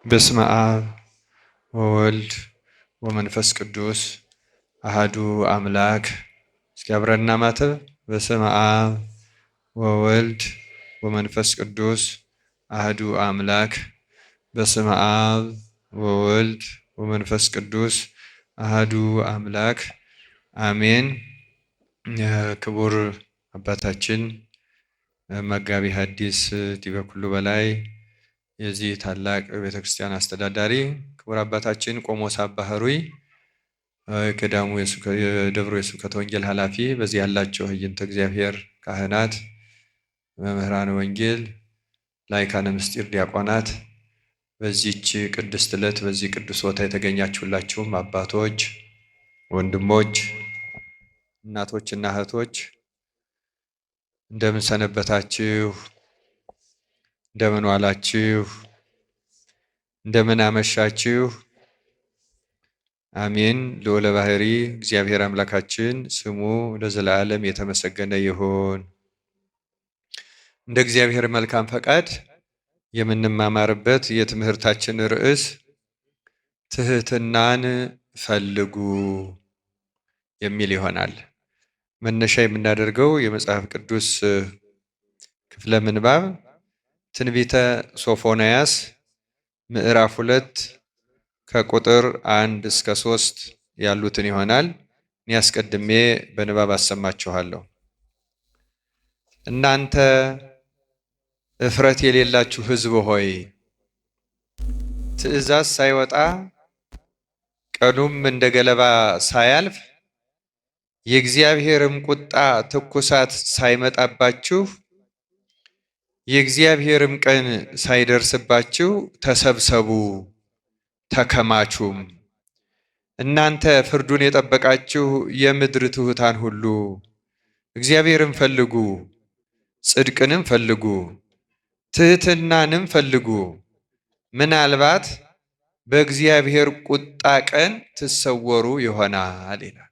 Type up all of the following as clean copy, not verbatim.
በስመ አብ ወወልድ ወመንፈስ ቅዱስ አሃዱ አምላክ። እስኪ አብረና ማተብ። በስመ አብ ወወልድ ወመንፈስ ቅዱስ አሃዱ አምላክ። በስመ አብ ወወልድ ወመንፈስ ቅዱስ አሃዱ አምላክ አሜን። ክቡር አባታችን መጋቢ ሐዲስ ዲበኩሉ በላይ የዚህ ታላቅ ቤተክርስቲያን አስተዳዳሪ፣ ክቡር አባታችን ቆሞስ አባ ኅሩይ የገዳሙ የደብሩ የስብከተ ወንጌል ኃላፊ፣ በዚህ ያላቸው ህይንተ እግዚአብሔር ካህናት፣ መምህራን ወንጌል፣ ላይካነ ምስጢር ዲያቆናት፣ በዚህች ቅድስት ዕለት በዚህ ቅዱስ ቦታ የተገኛችሁላችሁም አባቶች፣ ወንድሞች፣ እናቶችና እህቶች እንደምን ሰነበታችሁ? እንደምን ዋላችሁ? እንደምን አመሻችሁ? አሜን። ልዑለ ባሕሪ እግዚአብሔር አምላካችን ስሙ ለዘላለም የተመሰገነ ይሁን። እንደ እግዚአብሔር መልካም ፈቃድ የምንማማርበት የትምህርታችን ርዕስ ትህትናን ፈልጉ የሚል ይሆናል። መነሻ የምናደርገው የመጽሐፍ ቅዱስ ክፍለ ምንባብ ትንቢተ ሶፎንያስ ምዕራፍ 2 ከቁጥር 1 እስከ 3 ያሉትን ይሆናል። እኔ አስቀድሜ በንባብ አሰማችኋለሁ። እናንተ እፍረት የሌላችሁ ሕዝብ ሆይ ትእዛዝ ሳይወጣ ቀኑም እንደ ገለባ ሳያልፍ የእግዚአብሔርም ቁጣ ትኩሳት ሳይመጣባችሁ የእግዚአብሔርም ቀን ሳይደርስባችሁ ተሰብሰቡ ተከማቹም። እናንተ ፍርዱን የጠበቃችሁ የምድር ትሑታን ሁሉ እግዚአብሔርን ፈልጉ፣ ጽድቅንም ፈልጉ፣ ትሕትናንም ፈልጉ፣ ምናልባት በእግዚአብሔር ቁጣ ቀን ትሰወሩ ይሆናል ይላል።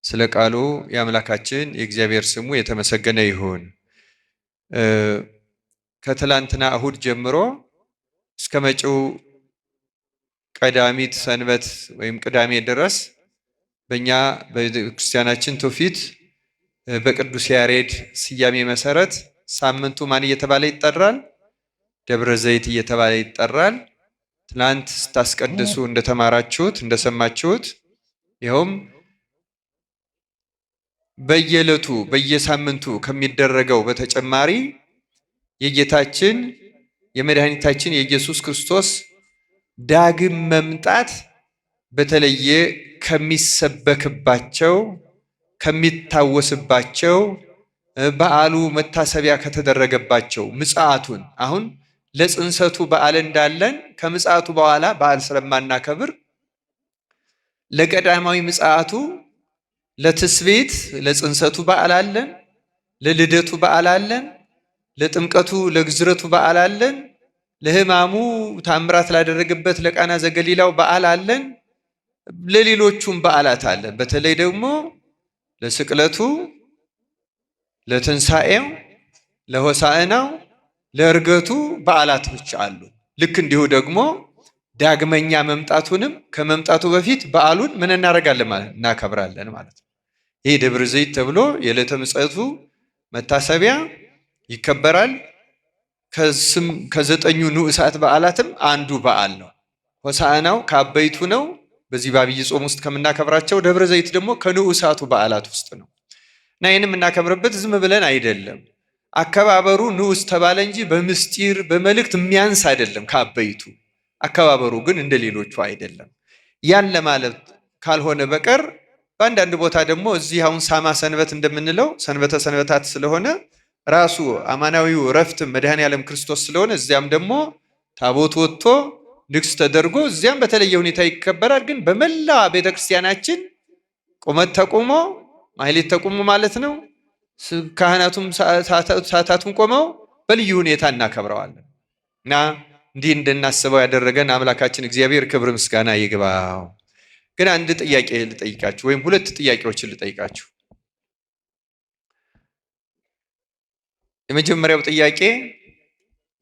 ስለ ቃሉ የአምላካችን የእግዚአብሔር ስሙ የተመሰገነ ይሁን። ከትላንትና እሁድ ጀምሮ እስከ መጪው ቀዳሚት ሰንበት ወይም ቅዳሜ ድረስ በእኛ በክርስቲያናችን ትውፊት በቅዱስ ያሬድ ስያሜ መሰረት ሳምንቱ ማን እየተባለ ይጠራል? ደብረ ዘይት እየተባለ ይጠራል። ትላንት ስታስቀድሱ እንደተማራችሁት እንደሰማችሁት ይኸውም በየዕለቱ በየሳምንቱ ከሚደረገው በተጨማሪ የጌታችን የመድኃኒታችን የኢየሱስ ክርስቶስ ዳግም መምጣት በተለየ ከሚሰበክባቸው ከሚታወስባቸው በዓሉ መታሰቢያ ከተደረገባቸው ምጽአቱን አሁን ለጽንሰቱ በዓል እንዳለን ከምጽአቱ በኋላ በዓል ስለማናከብር ለቀዳማዊ ምጽአቱ ለትስቤት ለጽንሰቱ በዓል አለን፣ ለልደቱ በዓል አለን፣ ለጥምቀቱ ለግዝረቱ በዓል አለን፣ ለሕማሙ ታምራት ላደረገበት ለቃና ዘገሊላው በዓል አለን፣ ለሌሎቹም በዓላት አለን። በተለይ ደግሞ ለስቅለቱ፣ ለትንሣኤው፣ ለሆሳዕናው፣ ለዕርገቱ በዓላቶች አሉ። ልክ እንዲሁ ደግሞ ዳግመኛ መምጣቱንም ከመምጣቱ በፊት በዓሉን ምን እናደርጋለን ማለት እናከብራለን ማለት ነው። ይህ ደብረ ዘይት ተብሎ የዕለተ ምጽአቱ መታሰቢያ ይከበራል። ከዘጠኙ ንዑሳት በዓላትም አንዱ በዓል ነው። ሆሳዕናው ከአበይቱ ነው፣ በዚህ በዐቢይ ጾም ውስጥ ከምናከብራቸው። ደብረ ዘይት ደግሞ ከንዑሳቱ በዓላት ውስጥ ነው እና ይህንም እናከብርበት ዝም ብለን አይደለም። አከባበሩ ንዑስ ተባለ እንጂ በምስጢር በመልእክት የሚያንስ አይደለም ከአበይቱ። አከባበሩ ግን እንደ ሌሎቹ አይደለም። ያን ለማለት ካልሆነ በቀር በአንዳንድ ቦታ ደግሞ እዚህ አሁን ሳማ ሰንበት እንደምንለው ሰንበተ ሰንበታት ስለሆነ ራሱ አማናዊው እረፍት መድኃኔ ዓለም ክርስቶስ ስለሆነ እዚያም ደግሞ ታቦት ወጥቶ ንግስ ተደርጎ እዚያም በተለየ ሁኔታ ይከበራል። ግን በመላ ቤተክርስቲያናችን ቁመት ተቁሞ ማህሌት ተቁሞ ማለት ነው። ካህናቱም ሰዓታቱን ቆመው በልዩ ሁኔታ እናከብረዋለን እና እንዲህ እንድናስበው ያደረገን አምላካችን እግዚአብሔር ክብር ምስጋና ይግባው። ግን አንድ ጥያቄ ልጠይቃችሁ ወይም ሁለት ጥያቄዎችን ልጠይቃችሁ። የመጀመሪያው ጥያቄ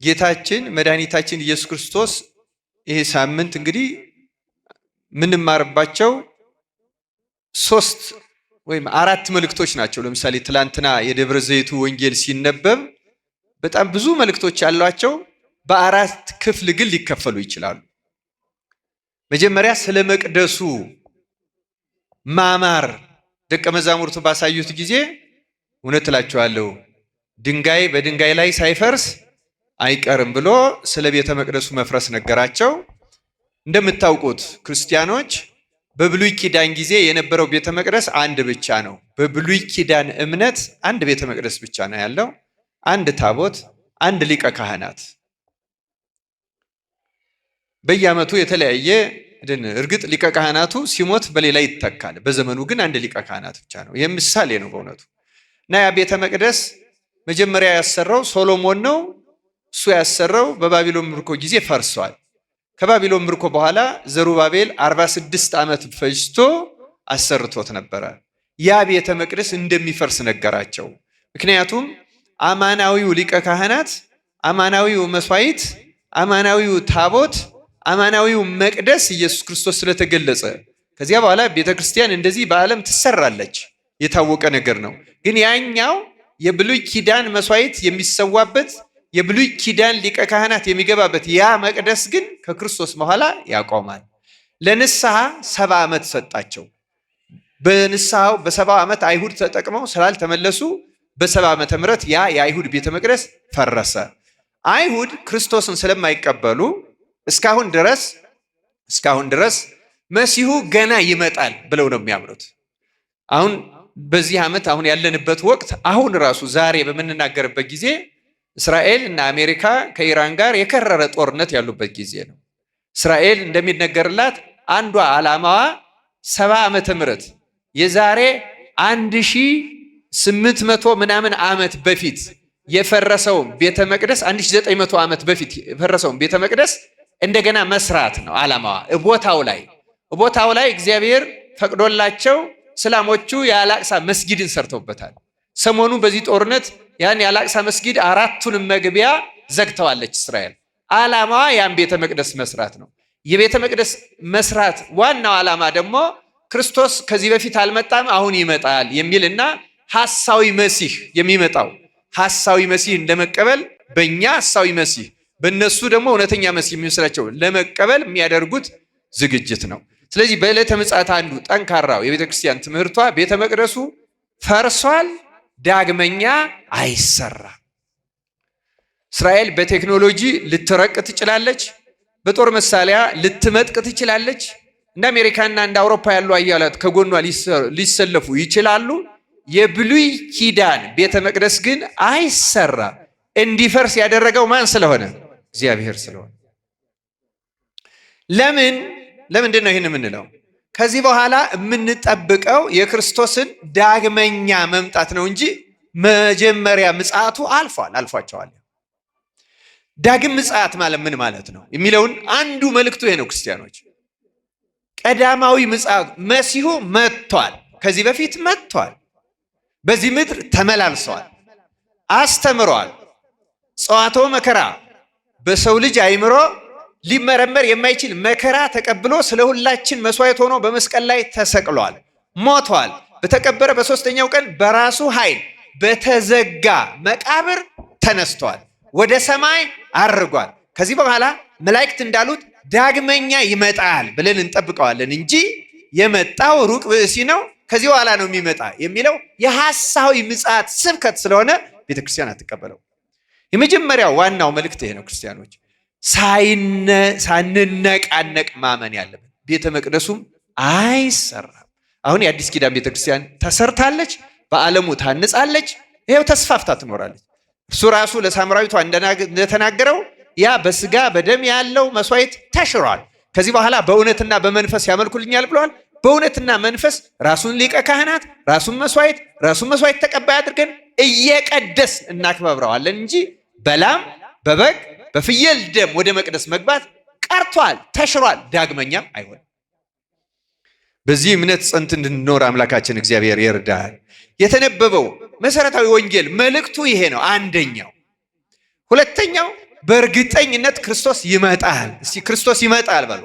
ጌታችን መድኃኒታችን ኢየሱስ ክርስቶስ ይሄ ሳምንት እንግዲህ ምንማርባቸው 3 ወይም 4 መልእክቶች ናቸው። ለምሳሌ ትላንትና የደብረ ዘይቱ ወንጌል ሲነበብ በጣም ብዙ መልእክቶች ያሏቸው በ4 ክፍል ግን ሊከፈሉ ይችላሉ። መጀመሪያ ስለ መቅደሱ ማማር ደቀ መዛሙርቱ ባሳዩት ጊዜ እውነት እላችኋለሁ ድንጋይ በድንጋይ ላይ ሳይፈርስ አይቀርም ብሎ ስለ ቤተ መቅደሱ መፍረስ ነገራቸው። እንደምታውቁት ክርስቲያኖች በብሉይ ኪዳን ጊዜ የነበረው ቤተ መቅደስ አንድ ብቻ ነው። በብሉይ ኪዳን እምነት አንድ ቤተ መቅደስ ብቻ ነው ያለው። አንድ ታቦት፣ አንድ ሊቀ ካህናት። በየዓመቱ የተለያየ እርግጥ ሊቀ ካህናቱ ሲሞት በሌላ ይተካል። በዘመኑ ግን አንድ ሊቀ ካህናት ብቻ ነው። ይህ ምሳሌ ነው በእውነቱ። እና ያ ቤተ መቅደስ መጀመሪያ ያሰራው ሶሎሞን ነው። እሱ ያሰራው በባቢሎን ምርኮ ጊዜ ፈርሷል። ከባቢሎን ምርኮ በኋላ ዘሩባቤል 46 ዓመት ፈጅቶ አሰርቶት ነበረ። ያ ቤተ መቅደስ እንደሚፈርስ ነገራቸው። ምክንያቱም አማናዊው ሊቀ ካህናት፣ አማናዊው መስዋዕት፣ አማናዊው ታቦት፣ አማናዊው መቅደስ ኢየሱስ ክርስቶስ ስለተገለጸ ከዚያ በኋላ ቤተ ክርስቲያን እንደዚህ በዓለም ትሰራለች፣ የታወቀ ነገር ነው። ግን ያኛው የብሉይ ኪዳን መስዋዕት የሚሰዋበት የብሉይ ኪዳን ሊቀ ካህናት የሚገባበት ያ መቅደስ ግን ከክርስቶስ በኋላ ያቆማል። ለንስሐ 70 ዓመት ሰጣቸው። በንስሐው በ70 ዓመት አይሁድ ተጠቅመው ስላልተመለሱ በ70 ዓመተ ምህረት ያ የአይሁድ ቤተ መቅደስ ፈረሰ። አይሁድ ክርስቶስን ስለማይቀበሉ እስካሁን ድረስ መሲሁ ገና ይመጣል ብለው ነው የሚያምኑት። አሁን በዚህ ዓመት አሁን ያለንበት ወቅት አሁን ራሱ ዛሬ በምንናገርበት ጊዜ እስራኤል እና አሜሪካ ከኢራን ጋር የከረረ ጦርነት ያሉበት ጊዜ ነው። እስራኤል እንደሚነገርላት አንዷ ዓላማዋ 70 ዓመተ ምህረት የዛሬ 1800 ምናምን ዓመት በፊት የፈረሰውን ቤተ መቅደስ 1900 ዓመት በፊት የፈረሰውን ቤተ መቅደስ እንደገና መስራት ነው ዓላማዋ። ቦታው ላይ እግዚአብሔር ፈቅዶላቸው እስላሞቹ የአላቅሳ መስጊድን ሰርተውበታል። ሰሞኑ በዚህ ጦርነት ያን የአላቅሳ መስጊድ 4ቱንም መግቢያ ዘግተዋለች እስራኤል። ዓላማዋ ያን ቤተ መቅደስ መስራት ነው። የቤተ መቅደስ መስራት ዋናው ዓላማ ደግሞ ክርስቶስ ከዚህ በፊት አልመጣም አሁን ይመጣል የሚልና ሐሳዊ መሲህ የሚመጣው ሐሳዊ መሲህ እንደመቀበል በእኛ ሐሳዊ መሲህ በእነሱ ደግሞ እውነተኛ መሲህ የሚመስላቸው ለመቀበል የሚያደርጉት ዝግጅት ነው። ስለዚህ በዕለተ ምጽአት አንዱ ጠንካራው የቤተ ክርስቲያን ትምህርቷ ቤተ መቅደሱ ፈርሷል፣ ዳግመኛ አይሰራም። እስራኤል በቴክኖሎጂ ልትረቅ ትችላለች፣ በጦር መሳሪያ ልትመጥቅ ትችላለች። እንደ አሜሪካና እንደ አውሮፓ ያሉ አያላት ከጎኗ ሊሰለፉ ይችላሉ። የብሉይ ኪዳን ቤተ መቅደስ ግን አይሰራም። እንዲፈርስ ያደረገው ማን ስለሆነ? እግዚአብሔር ስለሆነ። ለምንድን ነው ይህን የምንለው? ከዚህ በኋላ የምንጠብቀው የክርስቶስን ዳግመኛ መምጣት ነው እንጂ መጀመሪያ ምጽአቱ አልፏቸዋል። ዳግም ምጽአት ማለት ምን ማለት ነው የሚለውን አንዱ መልእክቱ ይሄ ነው። ክርስቲያኖች ቀዳማዊ ምጽአት መሲሁ መጥቷል፣ ከዚህ በፊት መጥቷል፣ በዚህ ምድር ተመላልሰዋል፣ አስተምረዋል። ጸዋቶ መከራ በሰው ልጅ አይምሮ ሊመረመር የማይችል መከራ ተቀብሎ ስለ ሁላችን መስዋዕት ሆኖ በመስቀል ላይ ተሰቅሏል፣ ሞቷል። በተቀበረ በሶስተኛው ቀን በራሱ ኃይል በተዘጋ መቃብር ተነስቷል፣ ወደ ሰማይ አርጓል። ከዚህ በኋላ መላእክት እንዳሉት ዳግመኛ ይመጣል ብለን እንጠብቀዋለን እንጂ የመጣው ሩቅ ብእሲ ነው ከዚህ በኋላ ነው የሚመጣ የሚለው የሐሳዊ ምጽአት ስብከት ስለሆነ ቤተክርስቲያን አትቀበለው። የመጀመሪያው ዋናው መልእክት ይሄ ነው። ክርስቲያኖች ሳንነቃነቅ ማመን ያለብን ቤተ መቅደሱም አይሰራም። አሁን የአዲስ ኪዳን ቤተክርስቲያን ተሰርታለች፣ በዓለሙ ታንጻለች፣ ይሄው ተስፋፍታ ትኖራለች። እርሱ ራሱ ለሳምራዊቷ እንደተናገረው ያ በስጋ በደም ያለው መስዋዕት ተሽሯል፣ ከዚህ በኋላ በእውነትና በመንፈስ ያመልኩልኛል ብለዋል። በእውነትና መንፈስ ራሱን ሊቀ ካህናት ራሱን መስዋዕት ተቀባይ አድርገን እየቀደስ እናክብረዋለን እንጂ በላም በበግ በፍየል ደም ወደ መቅደስ መግባት ቀርቷል፣ ተሽሯል፣ ዳግመኛም አይሆንም። በዚህ እምነት ጸንት እንድንኖር አምላካችን እግዚአብሔር ይርዳል። የተነበበው መሰረታዊ ወንጌል መልእክቱ ይሄ ነው አንደኛው። ሁለተኛው በእርግጠኝነት ክርስቶስ ይመጣል። እስቲ ክርስቶስ ይመጣል በሉ።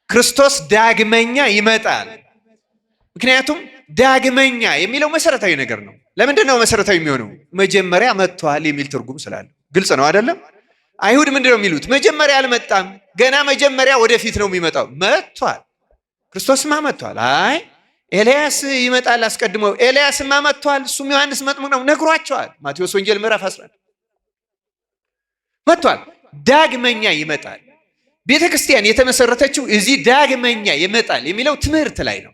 ክርስቶስ ዳግመኛ ይመጣል። ምክንያቱም ዳግመኛ የሚለው መሰረታዊ ነገር ነው። ለምንድን ነው መሰረታዊ የሚሆነው? መጀመሪያ መጥቷል የሚል ትርጉም ስላለ ግልጽ ነው አይደለም? አይሁድ ምንድን ነው የሚሉት? መጀመሪያ አልመጣም፣ ገና መጀመሪያ ወደፊት ነው የሚመጣው። መጥቷል፣ ክርስቶስማ መጥቷል። አይ ኤልያስ ይመጣል አስቀድሞ። ኤልያስማ መጥቷል፣ እሱም ዮሐንስ መጥምቅ ነው ነግሯቸዋል። ማቴዎስ ወንጌል ምዕራፍ 11 መጥቷል፣ ዳግመኛ ይመጣል። ቤተ ክርስቲያን የተመሰረተችው እዚህ ዳግመኛ ይመጣል የሚለው ትምህርት ላይ ነው።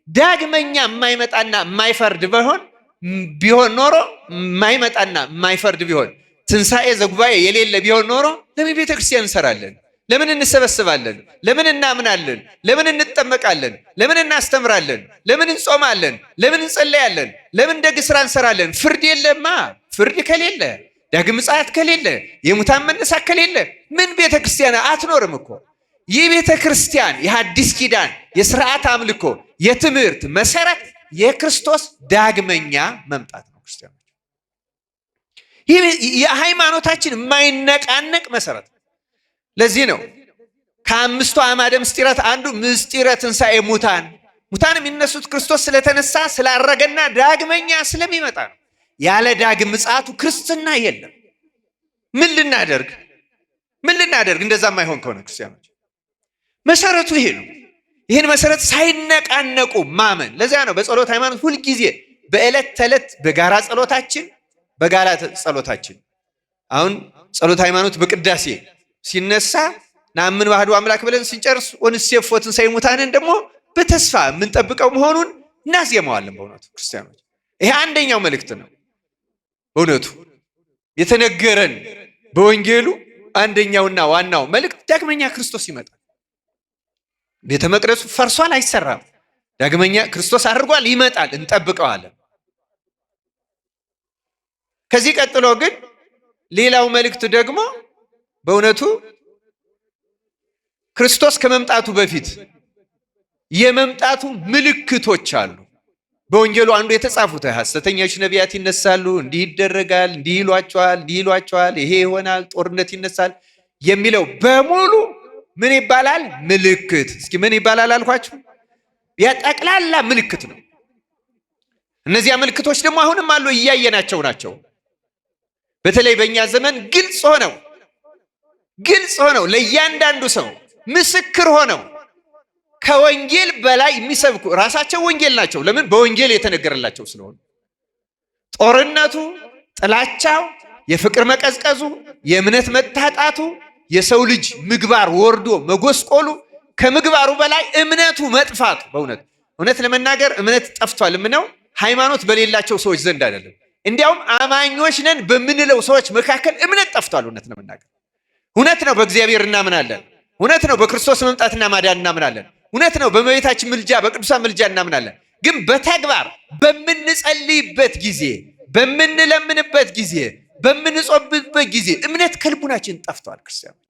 ዳግመኛ የማይመጣና የማይፈርድ ቢሆን ኖሮ የማይመጣና የማይፈርድ ቢሆን ትንሣኤ ዘጉባኤ የሌለ ቢሆን ኖሮ ለምን ቤተ ክርስቲያን እንሰራለን? ለምን እንሰበስባለን? ለምን እናምናለን? ለምን እንጠመቃለን? ለምን እናስተምራለን? ለምን እንጾማለን? ለምን እንጸለያለን? ለምን ደግ ስራ እንሰራለን? ፍርድ የለማ። ፍርድ ከሌለ፣ ዳግም ምጽአት ከሌለ፣ የሙታን መነሳት ከሌለ ምን ቤተ ክርስቲያን አትኖርም እኮ። ይህ ቤተ ክርስቲያን የሐዲስ ኪዳን የሥርዓት አምልኮ የትምህርት መሰረት የክርስቶስ ዳግመኛ መምጣት ነው። ክርስቲያኖች ይህ የሃይማኖታችን የማይነቃነቅ መሰረት። ለዚህ ነው ከአምስቱ አዕማደ ምስጢራት አንዱ ምስጢረ ትንሣኤ ሙታን። ሙታን የሚነሱት ክርስቶስ ስለተነሳ ስላረገና ዳግመኛ ስለሚመጣ ነው። ያለ ዳግም ምጽአቱ ክርስትና የለም። ምን ልናደርግ እንደዛ የማይሆን ከሆነ ክርስቲያኖች መሰረቱ ይሄ ነው። ይህን መሰረት ሳይነቃነቁ ማመን። ለዚያ ነው በጸሎት ሃይማኖት ሁልጊዜ በዕለት ተዕለት በጋራ ጸሎታችን አሁን ጸሎት ሃይማኖት በቅዳሴ ሲነሳ ናምን ባህዱ አምላክ ብለን ስንጨርስ ወንሴፎ ትንሣኤ ሙታንን ደግሞ በተስፋ የምንጠብቀው መሆኑን እናዜማዋለን። በእውነቱ ክርስቲያኖች ይሄ አንደኛው መልእክት ነው። በእውነቱ የተነገረን በወንጌሉ አንደኛውና ዋናው መልእክት ዳግመኛ ክርስቶስ ይመጣል። ቤተ መቅደሱ ፈርሷል፣ አይሰራም። ዳግመኛ ክርስቶስ አድርጓል፣ ይመጣል፣ እንጠብቀዋለን። ከዚህ ቀጥሎ ግን ሌላው መልእክት ደግሞ በእውነቱ ክርስቶስ ከመምጣቱ በፊት የመምጣቱ ምልክቶች አሉ። በወንጌሉ አንዱ የተጻፉት ሐሰተኞች ነቢያት ይነሳሉ፣ እንዲህ ይደረጋል፣ እንዲህ ይሏቸዋል፣ ይሄ ይሆናል፣ ጦርነት ይነሳል የሚለው በሙሉ ምን ይባላል? ምልክት። እስኪ ምን ይባላል አልኳችሁ? የጠቅላላ ምልክት ነው። እነዚያ ምልክቶች ደግሞ አሁንም አሉ፣ እያየናቸው ናቸው። በተለይ በእኛ ዘመን ግልጽ ሆነው ለእያንዳንዱ ሰው ምስክር ሆነው ከወንጌል በላይ የሚሰብኩ ራሳቸው ወንጌል ናቸው። ለምን? በወንጌል የተነገረላቸው ስለሆነ። ጦርነቱ፣ ጥላቻው፣ የፍቅር መቀዝቀዙ፣ የእምነት መታጣቱ፣ የሰው ልጅ ምግባር ወርዶ መጎስቆሉ፣ ከምግባሩ በላይ እምነቱ መጥፋቱ። እውነት ለመናገር እምነት ጠፍቷል የምነው ሃይማኖት በሌላቸው ሰዎች ዘንድ አይደለም። እንዲያውም አማኞች ነን በምንለው ሰዎች መካከል እምነት ጠፍቷል። እውነት ለመናገር እውነት ነው፣ በእግዚአብሔር እናምናለን። እውነት ነው፣ በክርስቶስ መምጣትና ማዳን እናምናለን። እውነት ነው፣ በእመቤታችን ምልጃ፣ በቅዱሳን ምልጃ እናምናለን። ግን በተግባር በምንጸልይበት ጊዜ፣ በምንለምንበት ጊዜ፣ በምንጾምበት ጊዜ እምነት ከልቡናችን ጠፍቷል ክርስቲያኖች።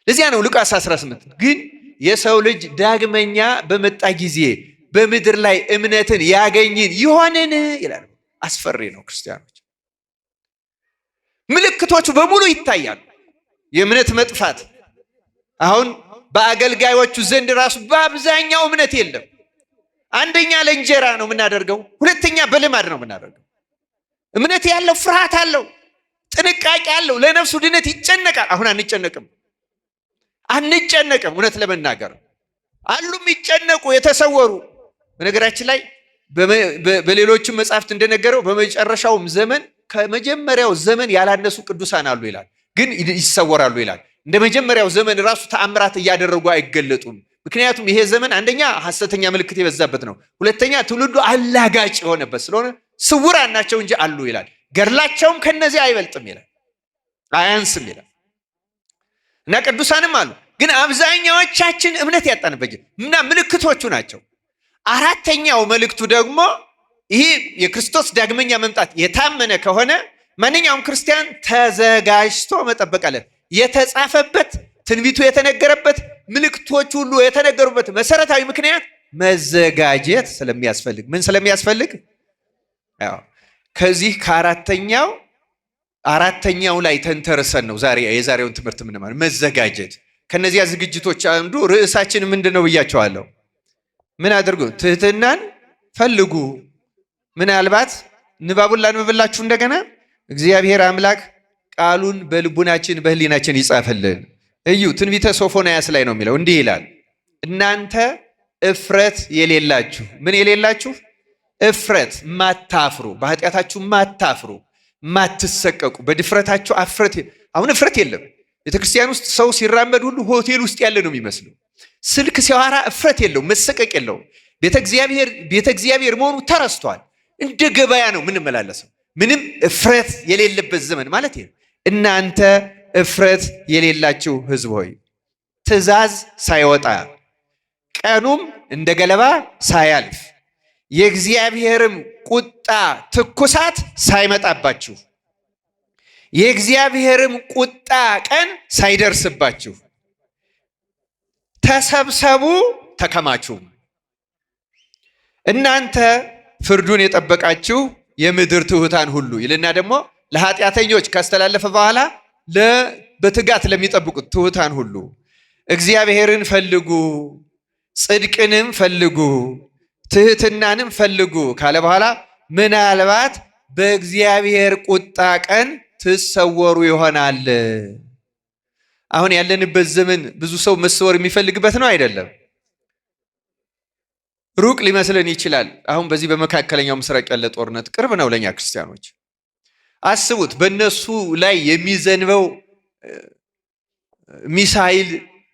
ለዚያ ነው ሉቃስ 18 ግን የሰው ልጅ ዳግመኛ በመጣ ጊዜ በምድር ላይ እምነትን ያገኝን ይሆንን ይላል። አስፈሪ ነው ክርስቲያኖች። ምልክቶቹ በሙሉ ይታያሉ። የእምነት መጥፋት አሁን በአገልጋዮቹ ዘንድ ራሱ በአብዛኛው እምነት የለም። አንደኛ ለእንጀራ ነው የምናደርገው፣ ሁለተኛ በልማድ ነው የምናደርገው። እምነት ያለው ፍርሃት አለው፣ ጥንቃቄ አለው፣ ለነፍሱ ድነት ይጨነቃል። አሁን አንጨነቅም። እውነት ለመናገር አሉ የሚጨነቁ የተሰወሩ። በነገራችን ላይ በሌሎችም መጽሐፍት እንደነገረው በመጨረሻውም ዘመን ከመጀመሪያው ዘመን ያላነሱ ቅዱሳን አሉ ይላል፣ ግን ይሰወራሉ ይላል። እንደ መጀመሪያው ዘመን ራሱ ተአምራት እያደረጉ አይገለጡም። ምክንያቱም ይሄ ዘመን አንደኛ ሐሰተኛ ምልክት የበዛበት ነው፣ ሁለተኛ ትውልዱ አላጋጭ የሆነበት ስለሆነ ስውራን ናቸው እንጂ አሉ ይላል። ገድላቸውም ከነዚህ አይበልጥም ይላል፣ አያንስም ይላል። እና ቅዱሳንም አሉ፣ ግን አብዛኛዎቻችን እምነት ያጣንበት እና ምልክቶቹ ናቸው። አራተኛው መልእክቱ ደግሞ ይህ የክርስቶስ ዳግመኛ መምጣት የታመነ ከሆነ ማንኛውም ክርስቲያን ተዘጋጅቶ መጠበቅ አለ። የተጻፈበት ትንቢቱ የተነገረበት ምልክቶች ሁሉ የተነገሩበት መሰረታዊ ምክንያት መዘጋጀት ስለሚያስፈልግ። ምን ስለሚያስፈልግ? ከዚህ ከአራተኛው አራተኛው ላይ ተንተርሰን ነው ዛሬ የዛሬውን ትምህርት ምንማር መዘጋጀት። ከነዚያ ዝግጅቶች አንዱ ርዕሳችን ምንድነው ብያቸዋለሁ። ምን አድርጉ? ትህትናን ፈልጉ። ምናልባት ንባቡን ላንብብላችሁ እንደገና። እግዚአብሔር አምላክ ቃሉን በልቡናችን በህሊናችን ይጻፍልን። እዩ፣ ትንቢተ ሶፎንያስ ላይ ነው የሚለው። እንዲህ ይላል፣ እናንተ እፍረት የሌላችሁ። ምን የሌላችሁ? እፍረት፣ ማታፍሩ፣ በኃጢአታችሁ ማታፍሩ፣ ማትሰቀቁ፣ በድፍረታችሁ አፍረት። አሁን እፍረት የለም። ቤተክርስቲያን ውስጥ ሰው ሲራመድ ሁሉ ሆቴል ውስጥ ያለ ነው የሚመስለው። ስልክ ሲያወራ እፍረት የለው፣ መሰቀቅ የለው። ቤተ እግዚአብሔር መሆኑ ተረስቷል። እንደ ገበያ ነው ምንመላለሰው። ምንም እፍረት የሌለበት ዘመን ማለት ነው። እናንተ እፍረት የሌላችሁ ሕዝብ ሆይ ትእዛዝ ሳይወጣ ቀኑም እንደ ገለባ ሳያልፍ የእግዚአብሔርም ቁጣ ትኩሳት ሳይመጣባችሁ የእግዚአብሔርም ቁጣ ቀን ሳይደርስባችሁ ተሰብሰቡ፣ ተከማቹ። እናንተ ፍርዱን የጠበቃችሁ የምድር ትሑታን ሁሉ ይልና ደግሞ ለኃጢአተኞች ካስተላለፈ በኋላ በትጋት ለሚጠብቁት ትሑታን ሁሉ እግዚአብሔርን ፈልጉ፣ ጽድቅንም ፈልጉ፣ ትህትናንም ፈልጉ ካለ በኋላ ምናልባት በእግዚአብሔር ቁጣ ቀን ትሰወሩ ይሆናል። አሁን ያለንበት ዘመን ብዙ ሰው መሰወር የሚፈልግበት ነው አይደለም? ሩቅ ሊመስለን ይችላል። አሁን በዚህ በመካከለኛው ምስራቅ ያለ ጦርነት ቅርብ ነው ለኛ ክርስቲያኖች። አስቡት፣ በእነሱ ላይ የሚዘንበው ሚሳይል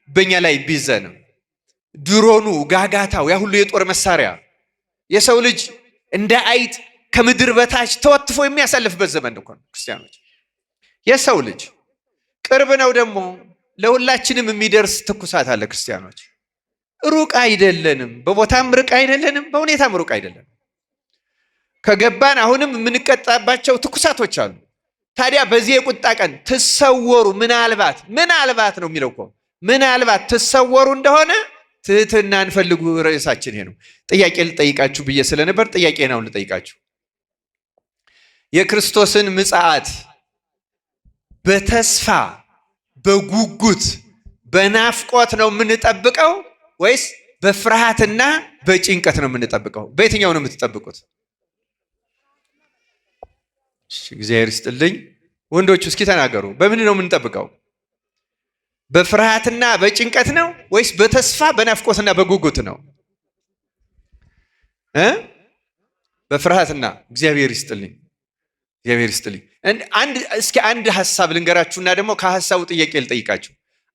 በእኛ ላይ ቢዘንም፣ ድሮኑ፣ ጋጋታው፣ ያ ሁሉ የጦር መሳሪያ የሰው ልጅ እንደ አይጥ ከምድር በታች ተወትፎ የሚያሳልፍበት ዘመን ነው ክርስቲያኖች። የሰው ልጅ ቅርብ ነው ደግሞ ለሁላችንም የሚደርስ ትኩሳት አለ ክርስቲያኖች። ሩቅ አይደለንም፣ በቦታም ሩቅ አይደለንም፣ በሁኔታም ሩቅ አይደለንም። ከገባን አሁንም የምንቀጣባቸው ትኩሳቶች አሉ። ታዲያ በዚህ የቁጣ ቀን ትሰወሩ፣ ምናልባት ነው የሚለው እኮ ምናልባት ትሰወሩ እንደሆነ ትህትናን ፈልጉ። ርዕሳችን ይሄ ነው። ጥያቄ ልጠይቃችሁ ብዬ ስለነበር ጥያቄ ነው ልጠይቃችሁ። የክርስቶስን ምጽአት በተስፋ በጉጉት በናፍቆት ነው የምንጠብቀው ወይስ በፍርሃትና በጭንቀት ነው የምንጠብቀው? በየትኛው ነው የምትጠብቁት? እግዚአብሔር ይስጥልኝ። ወንዶቹ እስኪ ተናገሩ። በምን ነው የምንጠብቀው? በፍርሃትና በጭንቀት ነው ወይስ በተስፋ በናፍቆትና በጉጉት ነው? በፍርሃትና። እግዚአብሔር ይስጥልኝ። እስኪ አንድ ሐሳብ ልንገራችሁና ደግሞ ከሐሳቡ ጥያቄ ልጠይቃችሁ።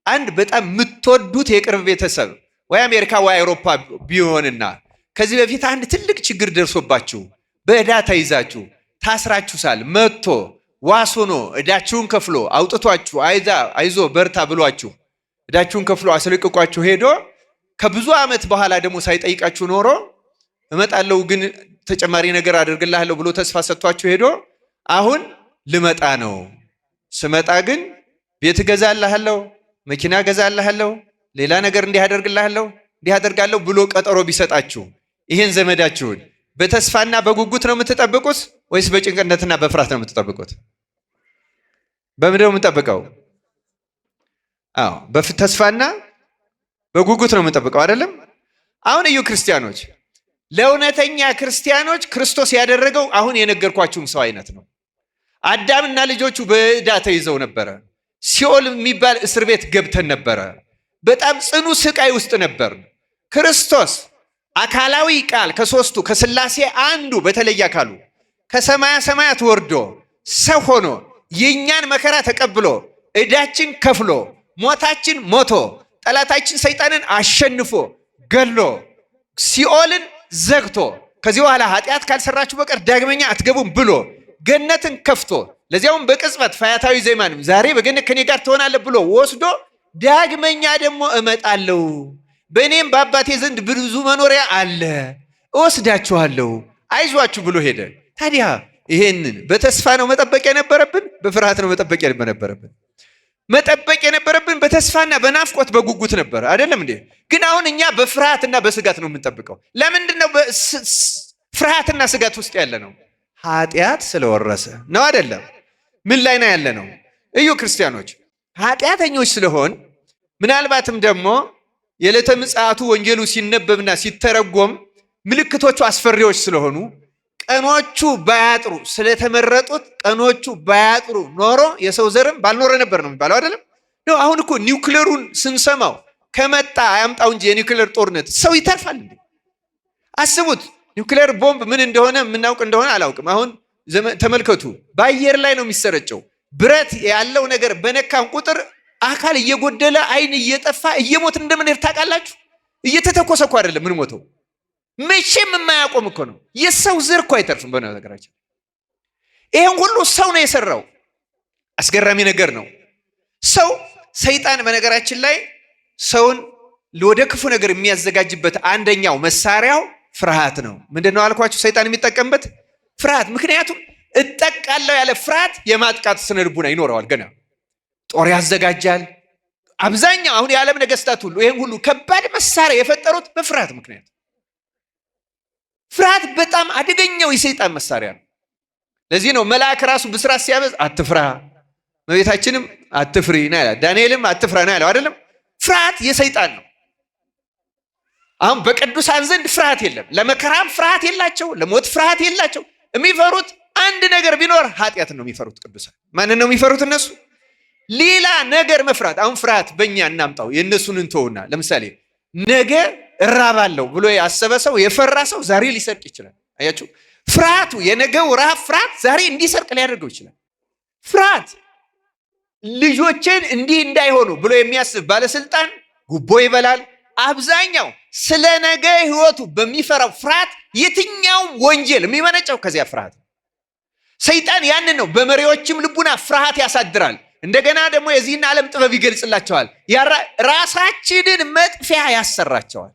አንድ በጣም የምትወዱት የቅርብ ቤተሰብ ወይ አሜሪካ ወይ አውሮፓ ቢሆንና ከዚህ በፊት አንድ ትልቅ ችግር ደርሶባችሁ በዕዳ ተይዛችሁ ታስራችሁ ሳል መጥቶ ዋስ ሆኖ ዕዳችሁን ከፍሎ አውጥቷችሁ አይዞ በርታ ብሏችሁ ዕዳችሁን ከፍሎ አስለቅቋችሁ ሄዶ ከብዙ ዓመት በኋላ ደግሞ ሳይጠይቃችሁ ኖሮ እመጣለሁ ግን ተጨማሪ ነገር አደርግልሃለሁ ብሎ ተስፋ ሰጥቷችሁ ሄዶ አሁን ልመጣ ነው፣ ስመጣ ግን ቤት እገዛልሃለሁ፣ መኪና እገዛልሃለሁ፣ ሌላ ነገር እንዲህ አደርጋለሁ ብሎ ቀጠሮ ቢሰጣችሁ ይሄን ዘመዳችሁን በተስፋና በጉጉት ነው የምትጠብቁት ወይስ በጭንቀትና በፍርሃት ነው የምትጠብቁት? በምንድን ነው የምንጠብቀው? በተስፋና በጉጉት ነው የምንጠብቀው አይደለም? አሁን እዩ ክርስቲያኖች፣ ለእውነተኛ ክርስቲያኖች ክርስቶስ ያደረገው አሁን የነገርኳችሁም ሰው አይነት ነው። አዳምና ልጆቹ በዕዳ ተይዘው ነበረ። ሲኦል የሚባል እስር ቤት ገብተን ነበረ። በጣም ጽኑ ስቃይ ውስጥ ነበር። ክርስቶስ አካላዊ ቃል ከሶስቱ ከሥላሴ አንዱ በተለየ አካሉ ከሰማያ ሰማያት ወርዶ ሰው ሆኖ የእኛን መከራ ተቀብሎ ዕዳችን ከፍሎ ሞታችን ሞቶ ጠላታችን ሰይጣንን አሸንፎ ገሎ ሲኦልን ዘግቶ ከዚህ በኋላ ኃጢአት ካልሰራችሁ በቀር ዳግመኛ አትገቡም ብሎ ገነትን ከፍቶ ለዚያውም በቅጽበት ፈያታዊ ዘይማንም ዛሬ በገነት ከኔ ጋር ትሆናለህ ብሎ ወስዶ ዳግመኛ ደግሞ እመጣለሁ፣ በእኔም በአባቴ ዘንድ ብዙ መኖሪያ አለ፣ እወስዳችኋለሁ፣ አይዟችሁ ብሎ ሄደ። ታዲያ ይሄንን በተስፋ ነው መጠበቅ የነበረብን? በፍርሃት ነው መጠበቅ የነበረብን? መጠበቅ የነበረብን በተስፋና በናፍቆት በጉጉት ነበር አይደለም እንዴ? ግን አሁን እኛ በፍርሃትና በስጋት ነው የምንጠብቀው። ለምንድን ነው ፍርሃትና ስጋት ውስጥ ያለ ነው? ኃጢአት ስለወረሰ ነው አይደለም? ምን ላይ ነው ያለ ነው? እዩ ክርስቲያኖች ኃጢአተኞች ስለሆን ምናልባትም ደግሞ የዕለተ ምጽአቱ ወንጌሉ ሲነበብና ሲተረጎም ምልክቶቹ አስፈሪዎች ስለሆኑ ቀኖቹ ባያጥሩ ስለተመረጡት ቀኖቹ ባያጥሩ ኖሮ የሰው ዘርም ባልኖረ ነበር ነው የሚባለው አይደለም ነው። አሁን እኮ ኒውክሌሩን ስንሰማው ከመጣ አያምጣው እንጂ የኒውክሌር ጦርነት ሰው ይተርፋል እንዴ? አስቡት። ኒውክሌር ቦምብ ምን እንደሆነ የምናውቅ እንደሆነ አላውቅም። አሁን ተመልከቱ፣ በአየር ላይ ነው የሚሰረጨው። ብረት ያለው ነገር በነካን ቁጥር አካል እየጎደለ አይን እየጠፋ እየሞትን እንደምንሄድ ታውቃላችሁ። እየተተኮሰ እኮ አይደለም ምን ሞተው መቼም የማያቆም እኮ ነው። የሰው ዘር እኮ አይተርፍም በነገራችን። ይሄን ሁሉ ሰው ነው የሰራው። አስገራሚ ነገር ነው። ሰይጣን በነገራችን ላይ ሰውን ወደ ክፉ ነገር የሚያዘጋጅበት አንደኛው መሳሪያው ፍርሃት ነው። ምንድነው አልኳችሁ? ሰይጣን የሚጠቀምበት ፍርሃት። ምክንያቱም እጠቃለሁ ያለ ፍርሃት የማጥቃት ስነ ልቡና ይኖረዋል። ገና ጦር ያዘጋጃል። አብዛኛው አሁን የዓለም ነገስታት ሁሉ ይሄን ሁሉ ከባድ መሳሪያ የፈጠሩት በፍርሃት ምክንያት። ፍርሃት በጣም አደገኛው የሰይጣን መሳሪያ ነው። ለዚህ ነው መልአክ ራሱ ብስራት ሲያበዝ አትፍራ፣ እመቤታችንም አትፍሪ ነው ያለው፣ ዳንኤልም አትፍራ ነው ያለው አይደለም። ፍርሃት የሰይጣን ነው። አሁን በቅዱሳን ዘንድ ፍርሃት የለም። ለመከራም ፍርሃት የላቸው፣ ለሞት ፍርሃት የላቸው። የሚፈሩት አንድ ነገር ቢኖር ኃጢአት ነው የሚፈሩት ቅዱሳን። ማንን ነው የሚፈሩት እነሱ? ሌላ ነገር መፍራት። አሁን ፍርሃት በእኛ እናምጣው፣ የእነሱን እንተውና ለምሳሌ ነገ እራባለሁ ብሎ ያሰበ ሰው የፈራ ሰው ዛሬ ሊሰርቅ ይችላል። አያችሁ፣ ፍርሃቱ የነገው ረሃብ ፍርሃት ዛሬ እንዲሰርቅ ሊያደርገው ይችላል። ፍርሃት ልጆችን እንዲህ እንዳይሆኑ ብሎ የሚያስብ ባለስልጣን ጉቦ ይበላል። አብዛኛው ስለ ነገ ህይወቱ በሚፈራው ፍርሃት የትኛውም ወንጀል የሚመነጨው ከዚያ ፍርሃት ነው። ሰይጣን ያንን ነው በመሪዎችም ልቡና ፍርሃት ያሳድራል። እንደገና ደግሞ የዚህን ዓለም ጥበብ ይገልጽላቸዋል። ራሳችንን መጥፊያ ያሰራቸዋል።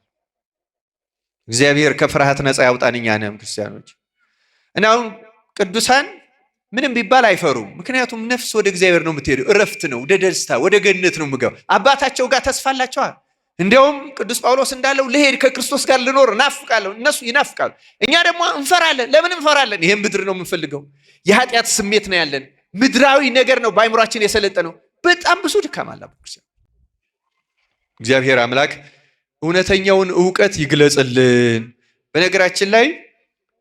እግዚአብሔር ከፍርሃት ነፃ ያውጣን እኛንም ክርስቲያኖች። እና አሁን ቅዱሳን ምንም ቢባል አይፈሩም። ምክንያቱም ነፍስ ወደ እግዚአብሔር ነው የምትሄደው። እረፍት ነው፣ ወደ ደስታ ወደ ገነት ነው የምገባው። አባታቸው ጋር ተስፋ አላቸዋል። እንዲያውም ቅዱስ ጳውሎስ እንዳለው ልሄድ ከክርስቶስ ጋር ልኖር እናፍቃለሁ። እነሱ ይናፍቃሉ፣ እኛ ደግሞ እንፈራለን። ለምን እንፈራለን? ይሄን ምድር ነው የምንፈልገው። የኃጢአት ስሜት ነው ያለን። ምድራዊ ነገር ነው በአይምሯችን የሰለጠነው። በጣም ብዙ ድካም አለበት። እግዚአብሔር አምላክ እውነተኛውን ዕውቀት ይግለጽልን። በነገራችን ላይ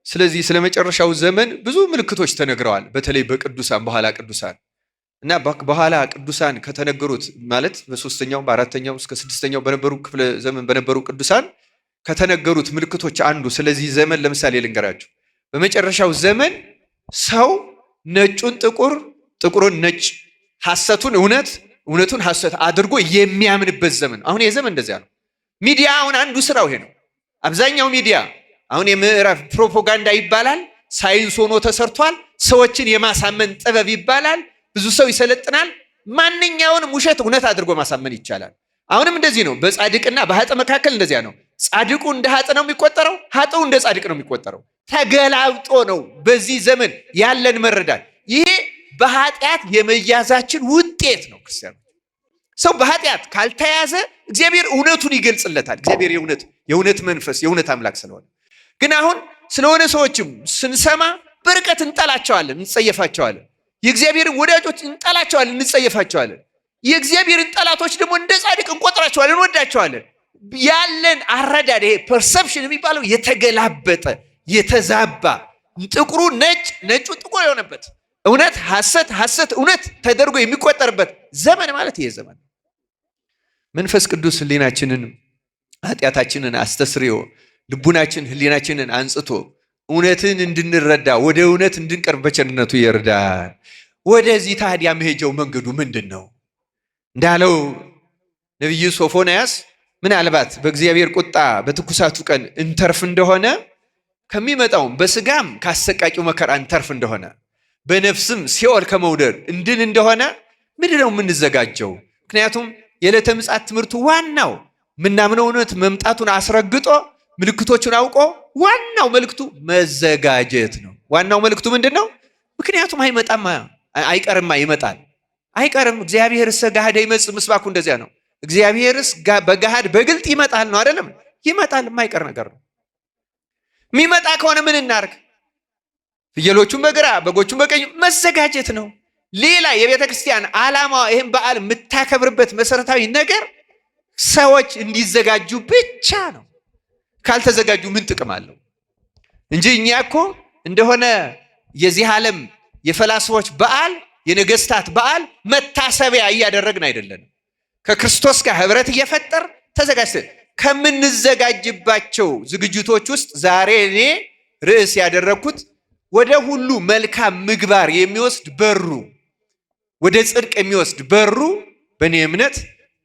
ስለዚህ ስለ መጨረሻው ዘመን ብዙ ምልክቶች ተነግረዋል። በተለይ በቅዱሳን በኋላ ቅዱሳን እና በኋላ ቅዱሳን ከተነገሩት ማለት በሶስተኛው በአራተኛው እስከ ስድስተኛው በነበሩ ክፍለ ዘመን በነበሩ ቅዱሳን ከተነገሩት ምልክቶች አንዱ ስለዚህ ዘመን ለምሳሌ ልንገራችሁ። በመጨረሻው ዘመን ሰው ነጩን ጥቁር፣ ጥቁሩን ነጭ፣ ሐሰቱን እውነት፣ እውነቱን ሐሰት አድርጎ የሚያምንበት ዘመን። አሁን የዘመን እንደዚያ ነው። ሚዲያ አሁን አንዱ ስራው ይሄ ነው። አብዛኛው ሚዲያ አሁን የምዕራፍ ፕሮፓጋንዳ ይባላል። ሳይንስ ሆኖ ተሰርቷል። ሰዎችን የማሳመን ጥበብ ይባላል። ብዙ ሰው ይሰለጥናል። ማንኛውንም ውሸት እውነት አድርጎ ማሳመን ይቻላል። አሁንም እንደዚህ ነው። በጻድቅና በኃጥ መካከል እንደዚያ ነው። ጻድቁ እንደ ኃጥ ነው የሚቆጠረው፣ ኃጥኡ እንደ ጻድቅ ነው የሚቆጠረው። ተገላብጦ ነው በዚህ ዘመን ያለን መረዳት። ይሄ በኃጢአት የመያዛችን ውጤት ነው። ክርስቲያኖች ሰው በኃጢአት ካልተያዘ እግዚአብሔር እውነቱን ይገልጽለታል። እግዚአብሔር የእውነት መንፈስ የእውነት አምላክ ስለሆነ ግን አሁን ስለሆነ ሰዎችም ስንሰማ በርቀት እንጠላቸዋለን፣ እንጸየፋቸዋለን። የእግዚአብሔርን ወዳጆች እንጠላቸዋለን፣ እንጸየፋቸዋለን። የእግዚአብሔርን ጠላቶች ደግሞ እንደ ጻድቅ እንቆጥራቸዋለን፣ እንወዳቸዋለን። ያለን አረዳድ ይሄ ፐርሰፕሽን የሚባለው የተገላበጠ የተዛባ፣ ጥቁሩ ነጭ፣ ነጩ ጥቁር የሆነበት፣ እውነት ሐሰት፣ ሐሰት እውነት ተደርጎ የሚቆጠርበት ዘመን ማለት ይሄ ዘመን። መንፈስ ቅዱስ ሕሊናችንን ኃጢአታችንን አስተስርዮ ልቡናችን ሕሊናችንን አንጽቶ እውነትን እንድንረዳ ወደ እውነት እንድንቀርብ በቸርነቱ ይርዳን። ወደዚህ ታዲያ መሄጃው መንገዱ ምንድን ነው? እንዳለው ነቢዩ ሶፎንያስ ምናልባት በእግዚአብሔር ቁጣ በትኩሳቱ ቀን እንተርፍ እንደሆነ ከሚመጣውም በስጋም ካሰቃቂው መከራ እንተርፍ እንደሆነ በነፍስም ሲኦል ከመውደድ እንድን እንደሆነ ምንድን ነው የምንዘጋጀው? ምክንያቱም የዕለተ ምጽአት ትምህርቱ ዋናው ምናምነው እውነት መምጣቱን አስረግጦ ምልክቶቹን አውቆ ዋናው መልእክቱ መዘጋጀት ነው። ዋናው መልእክቱ ምንድን ነው? ምክንያቱም አይመጣም፣ አይቀርማ፣ ይመጣል፣ አይቀርም። እግዚአብሔርስ ገሃደ ይመጽእ ምስባኩ እንደዚያ ነው። እግዚአብሔርስ በገሃድ በግልጥ ይመጣል ነው አይደለም? ይመጣል፣ የማይቀር ነገር ነው። የሚመጣ ከሆነ ምን እናርግ? ፍየሎቹን በግራ በጎቹን በቀኝ መዘጋጀት ነው። ሌላ የቤተ ክርስቲያን ዓላማዋ ይህን በዓል የምታከብርበት መሰረታዊ ነገር ሰዎች እንዲዘጋጁ ብቻ ነው። ካልተዘጋጁ ምን ጥቅም አለው? እንጂ እኛ እኮ እንደሆነ የዚህ ዓለም የፈላስፎች በዓል የነገስታት በዓል መታሰቢያ እያደረግን አይደለም። ከክርስቶስ ጋር ህብረት እየፈጠር ተዘጋጅተን ከምንዘጋጅባቸው ዝግጅቶች ውስጥ ዛሬ እኔ ርዕስ ያደረግኩት ወደ ሁሉ መልካም ምግባር የሚወስድ በሩ፣ ወደ ጽድቅ የሚወስድ በሩ በእኔ እምነት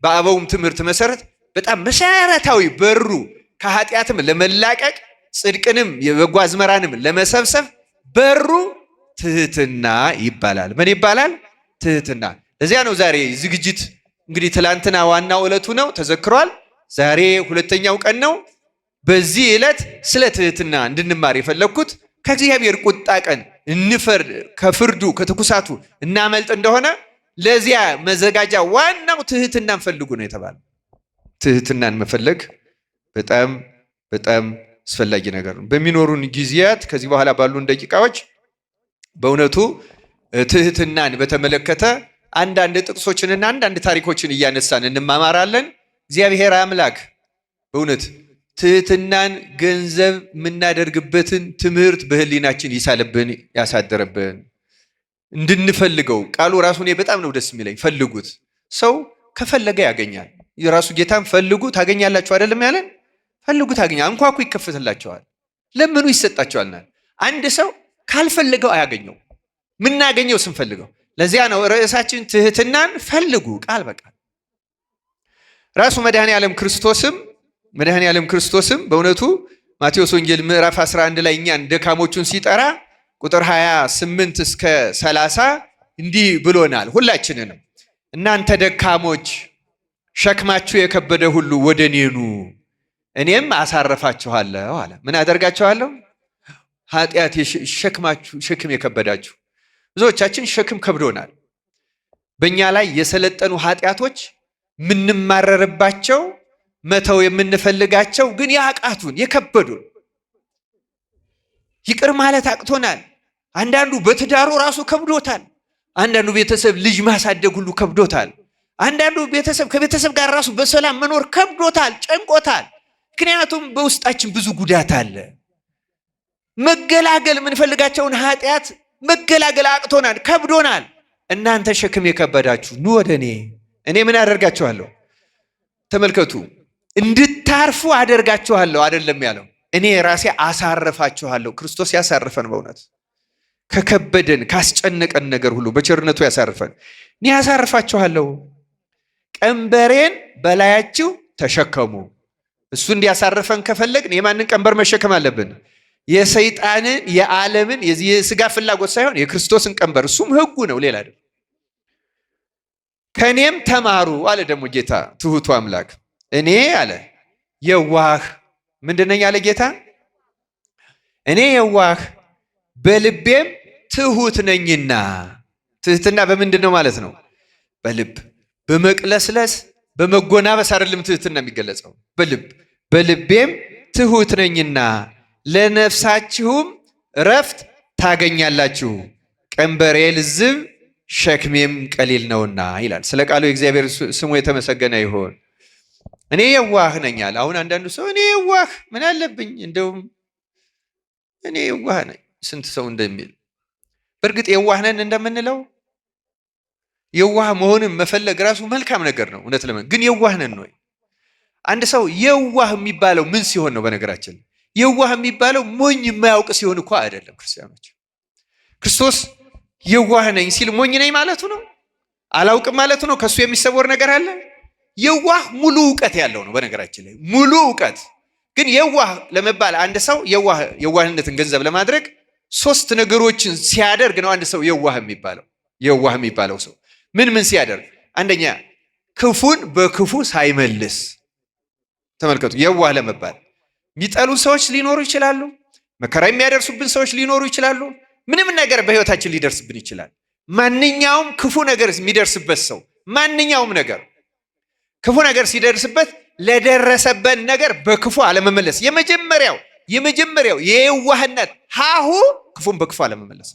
በአበውም ትምህርት መሰረት በጣም መሰረታዊ በሩ ከኃጢአትም ለመላቀቅ ጽድቅንም የበጎ አዝመራንም ለመሰብሰብ በሩ ትህትና ይባላል። ምን ይባላል? ትህትና። ለዚያ ነው ዛሬ ዝግጅት እንግዲህ ትላንትና ዋናው ዕለቱ ነው ተዘክሯል። ዛሬ ሁለተኛው ቀን ነው። በዚህ ዕለት ስለ ትህትና እንድንማር የፈለግኩት ከእግዚአብሔር ቁጣ ቀን እንፈርድ ከፍርዱ ከትኩሳቱ እናመልጥ እንደሆነ ለዚያ መዘጋጃ ዋናው ትህትናን ፈልጉ ነው የተባለው። ትህትናን መፈለግ በጣም በጣም አስፈላጊ ነገር ነው። በሚኖሩን ጊዜያት ከዚህ በኋላ ባሉን ደቂቃዎች በእውነቱ ትህትናን በተመለከተ አንዳንድ ጥቅሶችንና አንዳንድ ታሪኮችን እያነሳን እንማማራለን። እግዚአብሔር አምላክ በእውነት ትህትናን ገንዘብ የምናደርግበትን ትምህርት በህሊናችን ይሳልብን ያሳደረብን እንድንፈልገው። ቃሉ ራሱ እኔ በጣም ነው ደስ የሚለኝ። ፈልጉት፣ ሰው ከፈለገ ያገኛል። የራሱ ጌታም ፈልጉ ታገኛላችሁ አይደለም ያለን? ፈልጉ ታገኛ፣ አንኳኩ ይከፈትላቸዋል፣ ለምኑ ይሰጣቸዋልና። አንድ ሰው ካልፈልገው አያገኘው። ምናገኘው ስንፈልገው። ለዚያ ነው ርዕሳችን ትህትናን ፈልጉ ቃል በቃል። ራሱ መድኃኔ ዓለም ክርስቶስም በእውነቱ ማቴዎስ ወንጌል ምዕራፍ 11 ላይ እኛን ደካሞቹን ሲጠራ ቁጥር 28 እስከ 30 እንዲህ ብሎናል። ሁላችንንም እናንተ ደካሞች ሸክማችሁ የከበደ ሁሉ ወደ እኔ ኑ እኔም አሳርፋችኋለሁ አለ። ምን አደርጋችኋለሁ? ኃጢአት ሸክም የከበዳችሁ። ብዙዎቻችን ሸክም ከብዶናል። በእኛ ላይ የሰለጠኑ ኃጢአቶች የምንማረርባቸው መተው የምንፈልጋቸው ግን ያቃቱን የከበዱን፣ ይቅር ማለት አቅቶናል። አንዳንዱ በትዳሩ ራሱ ከብዶታል። አንዳንዱ ቤተሰብ ልጅ ማሳደግ ሁሉ ከብዶታል። አንዳንዱ ከቤተሰብ ጋር ራሱ በሰላም መኖር ከብዶታል፣ ጨንቆታል። ምክንያቱም በውስጣችን ብዙ ጉዳት አለ። መገላገል የምንፈልጋቸውን ኃጢአት መገላገል አቅቶናል፣ ከብዶናል። እናንተ ሸክም የከበዳችሁ ኑ ወደ እኔ ምን አደርጋችኋለሁ? ተመልከቱ፣ እንድታርፉ አደርጋችኋለሁ አይደለም ያለው፣ እኔ ራሴ አሳርፋችኋለሁ። ክርስቶስ ያሳርፈን። በእውነት ከከበደን ካስጨነቀን ነገር ሁሉ በቸርነቱ ያሳርፈን። እኔ ያሳርፋችኋለሁ፣ ቀንበሬን በላያችሁ ተሸከሙ። እሱ እንዲያሳርፈን ከፈለግን የማንን ቀንበር መሸከም አለብን? የሰይጣንን የዓለምን የስጋ ፍላጎት ሳይሆን የክርስቶስን ቀንበር። እሱም ሕጉ ነው፣ ሌላ አይደለም። ከእኔም ተማሩ አለ ደግሞ ጌታ ትሁቱ አምላክ። እኔ አለ የዋህ ምንድነኝ አለ ጌታ? እኔ የዋህ በልቤም ትሁት ነኝና። ትህትና በምንድን ነው ማለት ነው? በልብ በመቅለስለስ በመጎናበስ አይደለም ትህትና የሚገለጸው። በልቤም ትሁት ነኝና ለነፍሳችሁም እረፍት ታገኛላችሁ፣ ቀንበሬ ልዝብ ሸክሜም ቀሊል ነውና ይላል። ስለ ቃሉ የእግዚአብሔር ስሙ የተመሰገነ ይሁን። እኔ የዋህ ነኝ አለ። አሁን አንዳንዱ ሰው እኔ የዋህ ምን አለብኝ እንደውም እኔ የዋህ ነኝ ስንት ሰው እንደሚል። በእርግጥ የዋህ ነን እንደምንለው የዋህ መሆንን መፈለግ ራሱ መልካም ነገር ነው። እውነት ለምን ግን የዋህ ነን ወይ? አንድ ሰው የዋህ የሚባለው ምን ሲሆን ነው? በነገራችን የዋህ የሚባለው ሞኝ የማያውቅ ሲሆን እኮ አይደለም። ክርስቲያኖች ክርስቶስ የዋህ ነኝ ሲል ሞኝ ነኝ ማለቱ ነው? አላውቅም ማለቱ ነው? ከሱ የሚሰወር ነገር አለ? የዋህ ሙሉ እውቀት ያለው ነው። በነገራችን ላይ ሙሉ እውቀት ግን የዋህ ለመባል አንድ ሰው የዋህነትን ገንዘብ ለማድረግ 3 ነገሮችን ሲያደርግ ነው አንድ ሰው የዋህ የሚባለው። የዋህ የሚባለው ሰው ምን ሲያደርግ? አንደኛ ክፉን በክፉ ሳይመልስ። ተመልከቱ፣ የዋህ ለመባል የሚጠሉን ሰዎች ሊኖሩ ይችላሉ። መከራ የሚያደርሱብን ሰዎች ሊኖሩ ይችላሉ። ምንም ነገር በህይወታችን ሊደርስብን ይችላል። ማንኛውም ክፉ ነገር የሚደርስበት ሰው ማንኛውም ነገር ክፉ ነገር ሲደርስበት ለደረሰበት ነገር በክፉ አለመመለስ የመጀመሪያው የዋህነት ሀሁ ክፉን በክፉ አለመመለስ።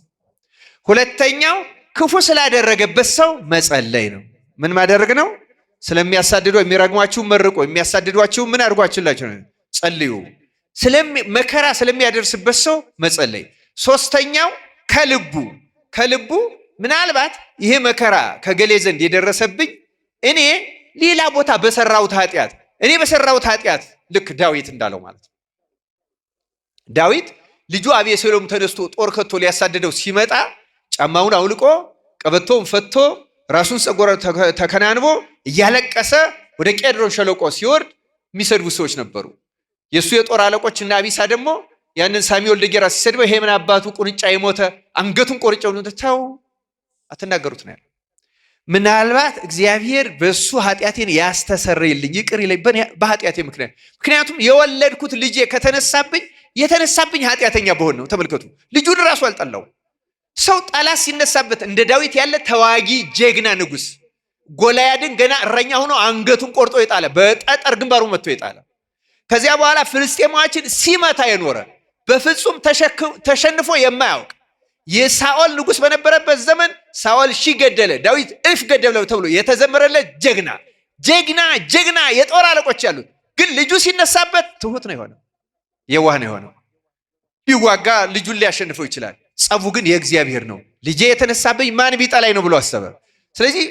ሁለተኛው ክፉ ስላደረገበት ሰው መጸለይ ነው። ምን ማድረግ ነው? ስለሚያሳድዱ የሚረግሟችሁ መርቁ፣ የሚያሳድዷችሁ ምን አድርጓችሁላችሁ ነው? ጸልዩ። መከራ ስለሚያደርስበት ሰው መጸለይ። ሶስተኛው ከልቡ ምናልባት ይሄ መከራ ከገሌ ዘንድ የደረሰብኝ እኔ ሌላ ቦታ በሰራሁት ኃጢአት ልክ ዳዊት እንዳለው ማለት ነው። ዳዊት ልጁ አቤሴሎም ተነስቶ ጦር ከቶ ሊያሳድደው ሲመጣ ጫማውን አውልቆ ቀበቶውን ፈቶ ራሱን ጸጉር ተከናንቦ እያለቀሰ ወደ ቄድሮን ሸለቆ ሲወርድ የሚሰድቡ ሰዎች ነበሩ። የሱ የጦር አለቆች እና አቢሳ ደግሞ ያንን ሳሚ ወልደ ጌራ ሲሰድበው ይሄ ምን አባቱ ቁንጫ የሞተ አንገቱን ቆርጨው ነው ተው አትናገሩት ነው ያለው። ምናልባት እግዚአብሔር በሱ ኃጢአቴን ያስተሰርይልኝ ይቅር ይለኝ በኃጢአቴ ምክንያቱም የወለድኩት ልጄ የተነሳብኝ ኃጢአተኛ በሆን ነው። ተመልከቱ፣ ልጁን ራሱ አልጠላው። ሰው ጠላት ሲነሳበት እንደ ዳዊት ያለ ተዋጊ ጀግና ንጉስ ጎልያድን ገና እረኛ ሆኖ አንገቱን ቆርጦ የጣለ በጠጠር ግንባሩ መጥቶ የጣለ ከዚያ በኋላ ፍልስጤማውያንን ሲመታ የኖረ በፍጹም ተሸንፎ የማያውቅ የሳኦል ንጉስ በነበረበት ዘመን ሳኦል ሺህ ገደለ፣ ዳዊት እልፍ ገደለ ተብሎ የተዘመረለት ጀግና የጦር አለቆች ያሉት፣ ግን ልጁ ሲነሳበት ትሁት ነው የሆነው፣ የዋህ ነው የሆነው። ቢዋጋ ልጁን ሊያሸንፈው ይችላል። ጸቡ ግን የእግዚአብሔር ነው። ልጄ የተነሳብኝ ማን ቢጠላኝ ነው ብሎ አሰበ። ስለዚህ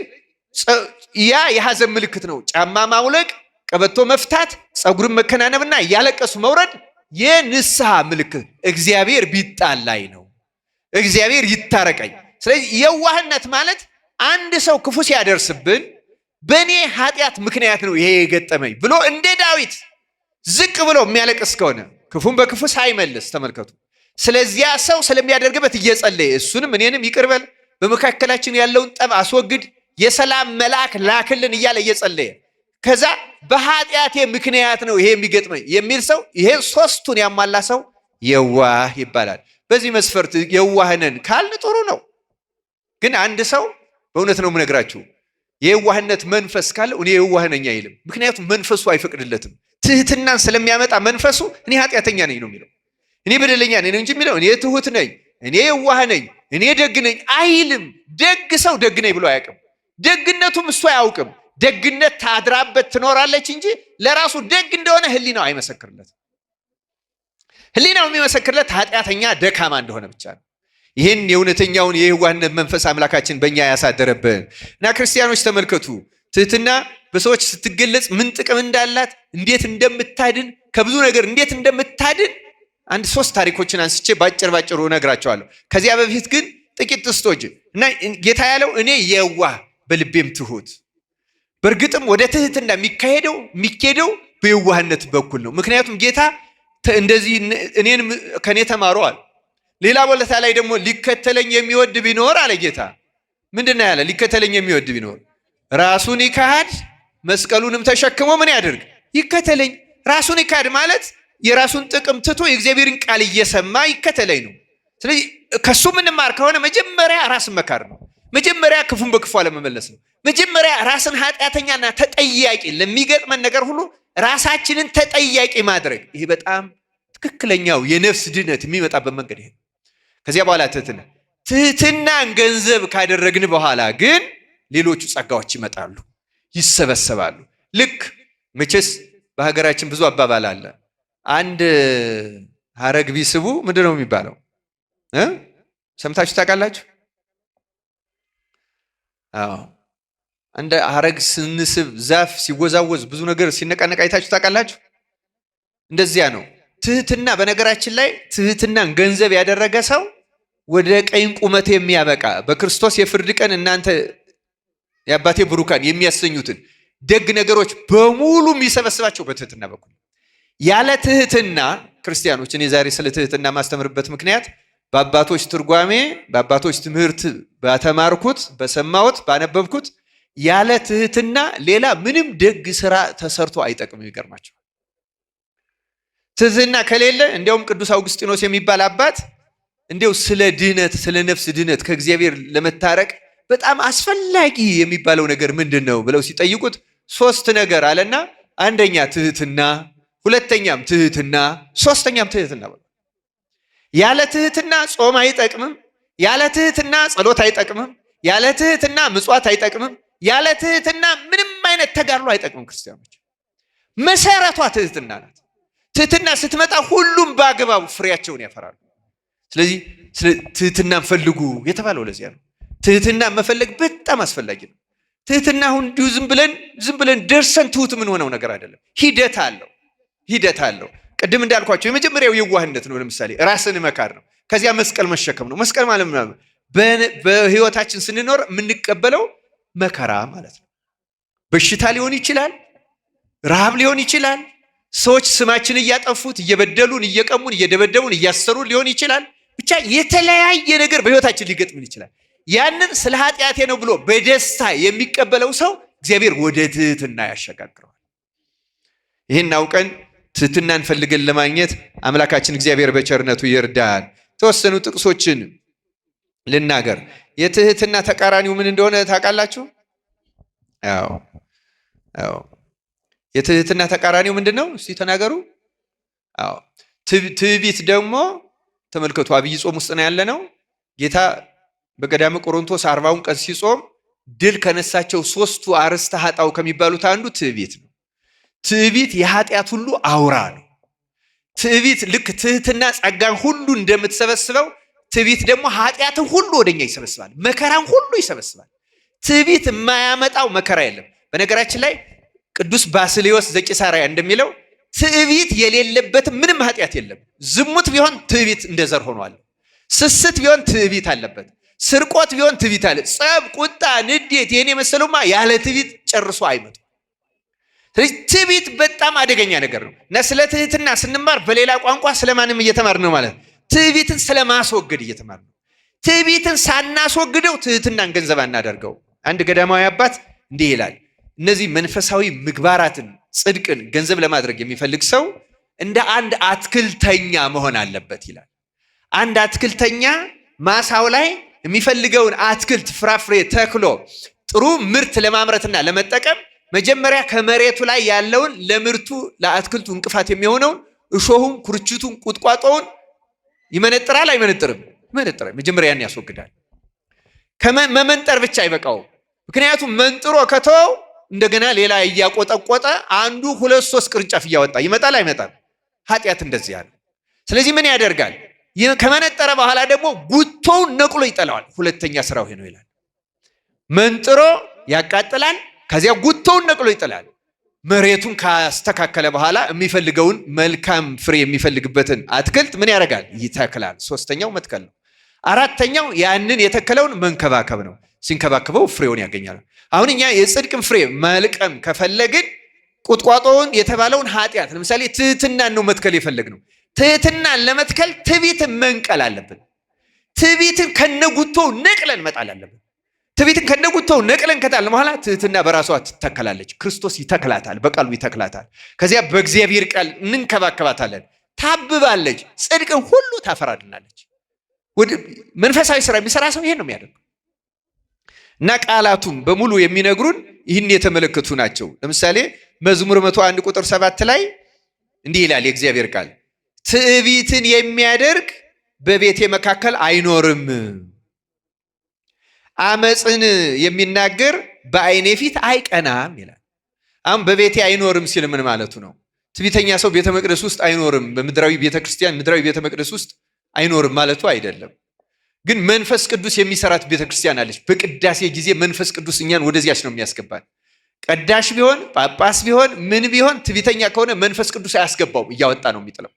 ያ የሐዘን ምልክት ነው። ጫማ ማውለቅ፣ ቀበቶ መፍታት፣ ጸጉርን መከናነብና እያለቀሱ መውረድ የንስሐ ምልክት። እግዚአብሔር ቢጣላይ ነው፣ እግዚአብሔር ይታረቀኝ። ስለዚህ የዋህነት ማለት አንድ ሰው ክፉ ሲያደርስብን በእኔ ኃጢአት ምክንያት ነው ይሄ የገጠመኝ ብሎ እንደ ዳዊት ዝቅ ብሎ የሚያለቅስ ከሆነ ክፉን በክፉ ሳይመልስ ተመልከቱ። ስለዚያ ሰው ስለሚያደርግበት እየጸለየ እሱንም እኔንም ይቅርበል፣ በመካከላችን ያለውን ጠብ አስወግድ፣ የሰላም መልአክ ላክልን እያለ እየጸለየ ከዛ በኃጢአቴ ምክንያት ነው ይሄ የሚገጥመኝ የሚል ሰው ይሄ ሶስቱን ያሟላ ሰው የዋህ ይባላል። በዚህ መስፈርት የዋህነን ካልን ጥሩ ነው። ግን አንድ ሰው በእውነት ነው የምነግራችሁ የዋህነት መንፈስ ካለ እኔ የዋህ ነኝ አይልም። ምክንያቱም መንፈሱ አይፈቅድለትም። ትህትናን ስለሚያመጣ መንፈሱ እኔ ኃጢአተኛ ነኝ ነው የሚለው። እኔ በደለኛ ነኝ እንጂ የሚለው እኔ ትሁት ነኝ፣ እኔ የዋህ ነኝ፣ እኔ ደግ ነኝ አይልም። ደግ ሰው ደግ ነኝ ብሎ አያውቅም። ደግነቱም እሱ አያውቅም። ደግነት ታድራበት ትኖራለች እንጂ ለራሱ ደግ እንደሆነ ህሊናው አይመሰክርለትም። ህሊናው የሚመሰክርለት ኃጢአተኛ ደካማ እንደሆነ ብቻ ነው። ይህን የእውነተኛውን የዋህነት መንፈስ አምላካችን በእኛ ያሳደረብን እና ክርስቲያኖች ተመልከቱ፣ ትህትና በሰዎች ስትገለጽ ምን ጥቅም እንዳላት፣ እንዴት እንደምታድን፣ ከብዙ ነገር እንዴት እንደምታድን አንድ 3 ታሪኮችን አንስቼ ባጭሩ እነግራቸዋለሁ። ከዚያ በፊት ግን ጥቂት ጥቅሶች እና ጌታ ያለው እኔ የዋህ በልቤም ትሁት። በእርግጥም ወደ ትህትና የሚካሄደው በየዋህነት በኩል ነው። ምክንያቱም ጌታ እንደዚህ እኔን ከኔ ተማሩአል። ሌላ ቦታ ላይ ደግሞ ሊከተለኝ የሚወድ ቢኖር አለ ጌታ። ምንድነው ያለ? ሊከተለኝ የሚወድ ቢኖር ራሱን ይካድ፣ መስቀሉንም ተሸክሞ ምን ያድርግ? ይከተለኝ። ራሱን ይካድ ማለት የራሱን ጥቅም ትቶ የእግዚአብሔርን ቃል እየሰማ ይከተለኝ ነው። ስለዚህ ከሱ ምንማር ከሆነ መጀመሪያ ራስን መካድ ነው። መጀመሪያ ክፉን በክፉ አለመመለስ ነው። መጀመሪያ ራስን ኃጢአተኛና ተጠያቂ ለሚገጥመን ነገር ሁሉ ራሳችንን ተጠያቂ ማድረግ። ይሄ በጣም ትክክለኛው የነፍስ ድነት የሚመጣበት መንገድ ይሄ። ከዚያ በኋላ ትህትናን ገንዘብ ካደረግን በኋላ ግን ሌሎቹ ጸጋዎች ይመጣሉ፣ ይሰበሰባሉ። ልክ መቼስ በሀገራችን ብዙ አባባል አለ። አንድ ሀረግ ቢስቡ ምንድን ነው የሚባለው? ሰምታችሁ ታውቃላችሁ? አዎ፣ አንድ ሀረግ ስንስብ ዛፍ ሲወዛወዝ ብዙ ነገር ሲነቃነቅ አይታችሁ ታውቃላችሁ? እንደዚያ ነው ትህትና። በነገራችን ላይ ትህትናን ገንዘብ ያደረገ ሰው ወደ ቀኝ ቁመት የሚያበቃ በክርስቶስ የፍርድ ቀን እናንተ የአባቴ ብሩካን የሚያሰኙትን ደግ ነገሮች በሙሉ የሚሰበስባቸው በትህትና በኩል። ያለ ትህትና ክርስቲያኖች፣ እኔ ዛሬ ስለ ትህትና ማስተምርበት ምክንያት በአባቶች ትርጓሜ፣ በአባቶች ትምህርት ባተማርኩት፣ በሰማሁት፣ ባነበብኩት ያለ ትህትና ሌላ ምንም ደግ ስራ ተሰርቶ አይጠቅምም። ይገርማቸዋል። ትህትና ከሌለ እንዲያውም ቅዱስ አውግስጢኖስ የሚባል አባት እንዲያው ስለ ድህነት፣ ስለ ነፍስ ድህነት ከእግዚአብሔር ለመታረቅ በጣም አስፈላጊ የሚባለው ነገር ምንድን ነው ብለው ሲጠይቁት 3 ነገር አለና አንደኛ ትህትና፣ ሁለተኛም ትህትና፣ ሶስተኛም ትህትና። ያለ ትህትና ጾም አይጠቅምም። ያለ ትህትና ጸሎት አይጠቅምም። ያለ ትህትና ምጽዋት አይጠቅምም። ያለ ትህትና ምንም አይነት ተጋድሎ አይጠቅምም። ክርስቲያኖች መሰረቷ ትህትና ናት። ትህትና ስትመጣ ሁሉም በአግባቡ ፍሬያቸውን ያፈራሉ። ስለዚህ ትህትናን ፈልጉ የተባለው ለዚያ ነው። ትህትና መፈለግ በጣም አስፈላጊ ነው። ትህትና አሁን እንዲሁ ዝም ብለን ደርሰን ትሁት ምን ሆነው ነገር አይደለም። ሂደት አለው። ቅድም እንዳልኳቸው የመጀመሪያው የዋህነት ነው። ለምሳሌ ራስን መካር ነው። ከዚያ መስቀል መሸከም ነው። መስቀል ማለት ምናምን በህይወታችን ስንኖር የምንቀበለው መከራ ማለት ነው። በሽታ ሊሆን ይችላል፣ ረሃብ ሊሆን ይችላል፣ ሰዎች ስማችን እያጠፉት እየበደሉን እየቀሙን እየደበደቡን እያሰሩን ሊሆን ይችላል። ብቻ የተለያየ ነገር በህይወታችን ሊገጥምን ይችላል። ያንን ስለ ኃጢአቴ ነው ብሎ በደስታ የሚቀበለው ሰው እግዚአብሔር ወደ ትህትና ያሸጋግረዋል። ይህን አውቀን ትህትናን ፈልገን ለማግኘት አምላካችን እግዚአብሔር በቸርነቱ ይርዳን። የተወሰኑ ጥቅሶችን ልናገር። የትህትና ተቃራኒው ምን እንደሆነ ታውቃላችሁ? አዎ የትህትና ተቃራኒው ምንድን ነው? እስቲ ተናገሩ። አዎ ትዕቢት ደግሞ ተመልከቱ፣ አብይ ጾም ውስጥ ነው ያለነው። ጌታ በቀዳመ ቆሮንቶስ 40 ቀን ሲጾም ድል ከነሳቸው 3ቱ አርዕስተ ኃጣው ከሚባሉት አንዱ ትዕቢት ነው። ትዕቢት የኃጢአት ሁሉ አውራ ነው። ትዕቢት ልክ ትህትና ጸጋን ሁሉ እንደምትሰበስበው ትዕቢት ደግሞ ኃጢአትን ሁሉ ወደኛ ይሰበስባል፣ መከራን ሁሉ ይሰበስባል። ትዕቢት የማያመጣው መከራ የለም። በነገራችን ላይ ቅዱስ ባስልዮስ ዘቂሳርያ እንደሚለው ትዕቢት የሌለበት ምንም ኃጢአት የለም። ዝሙት ቢሆን ትዕቢት እንደዘር ሆኗል። ስስት ቢሆን ትዕቢት አለበት። ስርቆት ቢሆን ትዕቢት አለ። ጸብ፣ ቁጣ፣ ንዴት የኔ መሰሉማ ያለ ትዕቢት ጨርሶ አይመጡ። ስለዚህ ትዕቢት በጣም አደገኛ ነገር ነው እና ስለ ትህትና ስንማር በሌላ ቋንቋ ስለማንም እየተማር ነው ማለት ነው። ትዕቢትን ስለማስወገድ እየተማር ነው። ትዕቢትን ሳናስወግደው ትህትናን ገንዘብ አናደርገው። አንድ ገዳማዊ አባት እንዲህ ይላል፣ እነዚህ መንፈሳዊ ምግባራትን ጽድቅን ገንዘብ ለማድረግ የሚፈልግ ሰው እንደ አንድ አትክልተኛ መሆን አለበት ይላል። አንድ አትክልተኛ ማሳው ላይ የሚፈልገውን አትክልት ፍራፍሬ ተክሎ ጥሩ ምርት ለማምረትና ለመጠቀም መጀመሪያ ከመሬቱ ላይ ያለውን ለምርቱ ለአትክልቱ እንቅፋት የሚሆነውን እሾሁን፣ ኩርችቱን፣ ቁጥቋጦውን ይመነጥራል አይመነጥርም? ይመነጥራል። መጀመሪያ ያን ያስወግዳል። ከመመንጠር ብቻ አይበቃውም። ምክንያቱም መንጥሮ ከተወው እንደገና ሌላ እያቆጠቆጠ አንዱ 2-3 ቅርንጫፍ እያወጣ ይመጣል አይመጣም? ኃጢአት እንደዚህ ያለ። ስለዚህ ምን ያደርጋል? ከመነጠረ በኋላ ደግሞ ጉቶውን ነቅሎ ይጠላዋል። ሁለተኛ ስራው ይሄ ነው ይላል። መንጥሮ ያቃጥላል፣ ከዚያ ጉቶውን ነቅሎ ይጥላል። መሬቱን ካስተካከለ በኋላ የሚፈልገውን መልካም ፍሬ የሚፈልግበትን አትክልት ምን ያደርጋል? ይተክላል። 3ኛው መትከል ነው። 4ኛው ያንን የተከለውን መንከባከብ ነው። ሲንከባከበው ፍሬውን ያገኛል። አሁን እኛ የጽድቅን ፍሬ መልቀም ከፈለግን ቁጥቋጦውን የተባለውን ኃጢአት ለምሳሌ ትህትናን ነው መትከል የፈለግነው። ትህትናን ለመትከል ትዕቢትን መንቀል አለብን። ትዕቢትን ከነጉቶው ነቅለን መጣል አለብን። ትዕቢትን ከነጉቶው ነቅለን ከጣልን በኋላ ትህትና በራሷ ትተከላለች። ክርስቶስ ይተክላታል፣ በቃሉ ይተክላታል። ከዚያ በእግዚአብሔር ቃል እንንከባከባታለን፣ ታብባለች፣ ጽድቅን ሁሉ ታፈራልናለች። መንፈሳዊ ስራ የሚሰራ ሰው ይሄን ነው የሚያደርገው እና ቃላቱም በሙሉ የሚነግሩን ይህን የተመለከቱ ናቸው። ለምሳሌ መዝሙር 101 ቁጥር 7 ላይ እንዲህ ይላል የእግዚአብሔር ቃል፣ ትዕቢትን የሚያደርግ በቤቴ መካከል አይኖርም፣ አመፅን የሚናገር በዓይኔ ፊት አይቀናም ይላል። አሁን በቤቴ አይኖርም ሲል ምን ማለቱ ነው? ትዕቢተኛ ሰው ቤተ መቅደስ ውስጥ አይኖርም፣ በምድራዊ ቤተክርስቲያን ምድራዊ ቤተ መቅደስ ውስጥ አይኖርም ማለቱ አይደለም። ግን መንፈስ ቅዱስ የሚሰራት ቤተክርስቲያን አለች። በቅዳሴ ጊዜ መንፈስ ቅዱስ እኛን ወደዚያች ነው የሚያስገባን። ቀዳሽ ቢሆን ጳጳስ ቢሆን ምን ቢሆን ትዕቢተኛ ከሆነ መንፈስ ቅዱስ አያስገባውም፣ እያወጣ ነው የሚጥለው።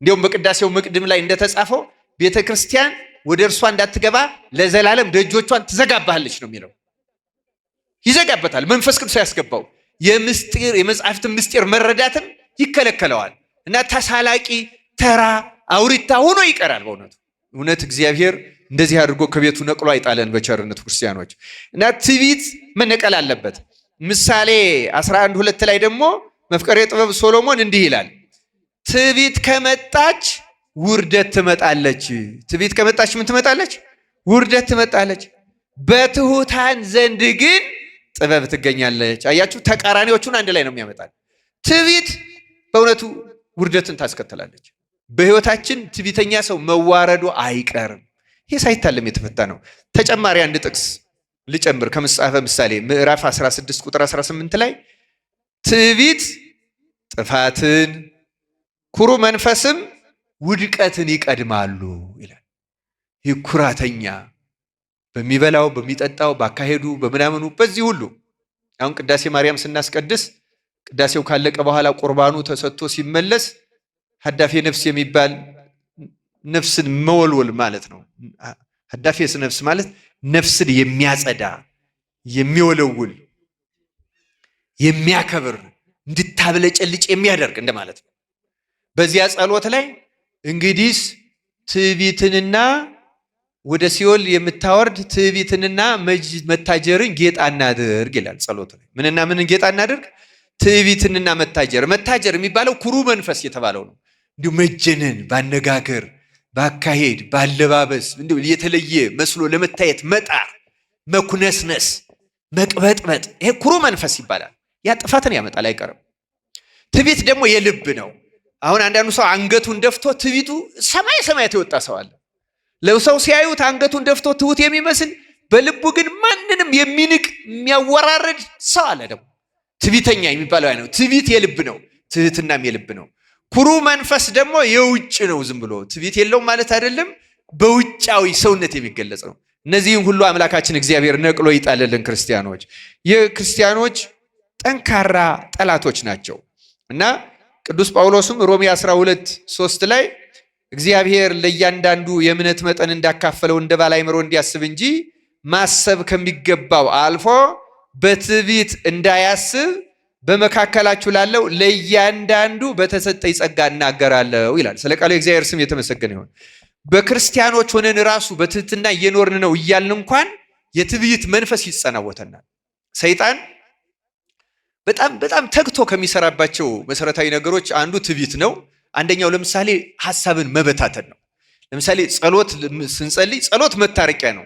እንዲሁም በቅዳሴው መቅድም ላይ እንደተጻፈው ቤተክርስቲያን ወደ እርሷ እንዳትገባ ለዘላለም ደጆቿን ትዘጋባለች ነው የሚለው። ይዘጋበታል፣ መንፈስ ቅዱስ አያስገባው። የመጽሐፍትን ምስጢር መረዳትም ይከለከለዋል እና ተሳላቂ ተራ አውሪታ ሆኖ ይቀራል። እውነት እግዚአብሔር እንደዚህ አድርጎ ከቤቱ ነቅሎ አይጣለን በቸርነቱ ክርስቲያኖች። እና ትዕቢት መነቀል አለበት። ምሳሌ 11:2 ላይ ደግሞ መፍቀሬ ጥበብ ሶሎሞን እንዲህ ይላል፣ ትዕቢት ከመጣች ውርደት ትመጣለች። ትዕቢት ከመጣች ምን ትመጣለች? ውርደት ትመጣለች። በትሑታን ዘንድ ግን ጥበብ ትገኛለች። አያችሁ፣ ተቃራኒዎቹን አንድ ላይ ነው የሚያመጣል። ትዕቢት በእውነቱ ውርደትን ታስከትላለች። በህይወታችን ትዕቢተኛ ሰው መዋረዱ አይቀርም። ይህ ሳይታለም የተፈታ ነው። ተጨማሪ አንድ ጥቅስ ልጨምር ከመጽሐፈ ምሳሌ ምዕራፍ 16 ቁጥር 18 ላይ ትዕቢት ጥፋትን ኩሩ መንፈስም ውድቀትን ይቀድማሉ ይላል። ይህ ኩራተኛ በሚበላው በሚጠጣው ባካሄዱ በምናምኑ በዚህ ሁሉ አሁን ቅዳሴ ማርያም ስናስቀድስ ቅዳሴው ካለቀ በኋላ ቁርባኑ ተሰጥቶ ሲመለስ ሀዳፌ ነፍስ የሚባል ነፍስን መወልወል ማለት ነው። ሀዳፌ ነፍስ ማለት ነፍስን የሚያጸዳ የሚወለውል የሚያከብር እንድታብለጨልጭ የሚያደርግ እንደማለት ነው። በዚያ ጸሎት ላይ እንግዲህ ትዕቢትንና ወደ ሲኦል የምታወርድ ትዕቢትንና መታጀርን ጌጥ አናድርግ ይላል ጸሎት ላይ። ምንና ምንን ጌጥ አናድርግ? ትዕቢትንና መታጀር። መታጀር የሚባለው ኩሩ መንፈስ የተባለው ነው። እንዲሁ መጀነን ባነጋገር ባካሄድ ባለባበስ እንዲሁ የተለየ መስሎ ለመታየት መጣር፣ መኩነስነስ፣ መቅበጥበጥ ይሄ ኩሩ መንፈስ ይባላል። ያ ጥፋትን ያመጣል አይቀርም። ትዕቢት ደግሞ የልብ ነው። አሁን አንዳንዱ ሰው አንገቱን ደፍቶ ትዕቢቱ ሰማያት የወጣ ሰው አለ። ለሰው ሲያዩት አንገቱን ደፍቶ ትሁት የሚመስል በልቡ ግን ማንንም የሚንቅ የሚያወራርድ ሰው አለ። ደግሞ ትዕቢተኛ የሚባለው ነው። ትዕቢት የልብ ነው፣ ትህትናም የልብ ነው። ኩሩ መንፈስ ደግሞ የውጭ ነው። ዝም ብሎ ትዕቢት የለውም ማለት አይደለም፣ በውጫዊ ሰውነት የሚገለጽ ነው። እነዚህም ሁሉ አምላካችን እግዚአብሔር ነቅሎ ይጣልልን። ክርስቲያኖች የክርስቲያኖች ጠንካራ ጠላቶች ናቸው እና ቅዱስ ጳውሎስም ሮሜ 12:3 ላይ እግዚአብሔር ለእያንዳንዱ የእምነት መጠን እንዳካፈለው እንደ ባለ አእምሮ እንዲያስብ እንጂ ማሰብ ከሚገባው አልፎ በትዕቢት እንዳያስብ በመካከላችሁ ላለው ለእያንዳንዱ በተሰጠኝ ጸጋ እናገራለሁ ይላል። ስለ ቃሉ የእግዚአብሔር ስም የተመሰገነ ይሁን። በክርስቲያኖች ሆነን ራሱ በትህትና እየኖርን ነው እያልን እንኳን የትዕቢት መንፈስ ይጸናወተናል። ሰይጣን በጣም ተግቶ ከሚሰራባቸው መሰረታዊ ነገሮች አንዱ ትዕቢት ነው። አንደኛው ለምሳሌ ሐሳብን መበታተን ነው። ለምሳሌ ጸሎት ስንጸልይ ጸሎት መታረቂያ ነው።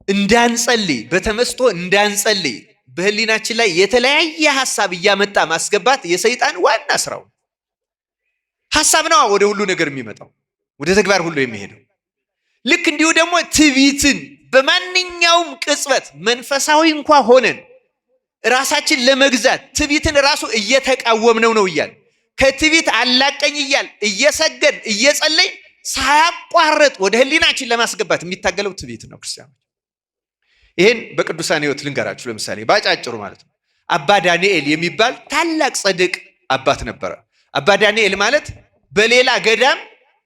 እንዳንጸልይ በተመስጦ እንዳንጸልይ በህሊናችን ላይ የተለያየ ሐሳብ እያመጣ ማስገባት የሰይጣን ዋና ስራው። ሐሳብ ነው ወደ ሁሉ ነገር የሚመጣው ወደ ተግባር ሁሉ የሚሄደው። ልክ እንዲሁ ደግሞ ትዕቢትን በማንኛውም ቅጽበት መንፈሳዊ እንኳን ሆነን ራሳችን ለመግዛት ትዕቢትን ራሱ እየተቃወምነው ነው እያል ከትዕቢት አላቀኝ እያል እየሰገድ እየጸለይ ሳያቋርጥ ወደ ህሊናችን ለማስገባት የሚታገለው ትዕቢት ነው። ክርስቲያኖች ይሄን በቅዱሳን ህይወት ልንገራችሁ። ለምሳሌ ባጫጭሩ ማለት ነው። አባ ዳንኤል የሚባል ታላቅ ጻድቅ አባት ነበረ። አባ ዳንኤል ማለት በሌላ ገዳም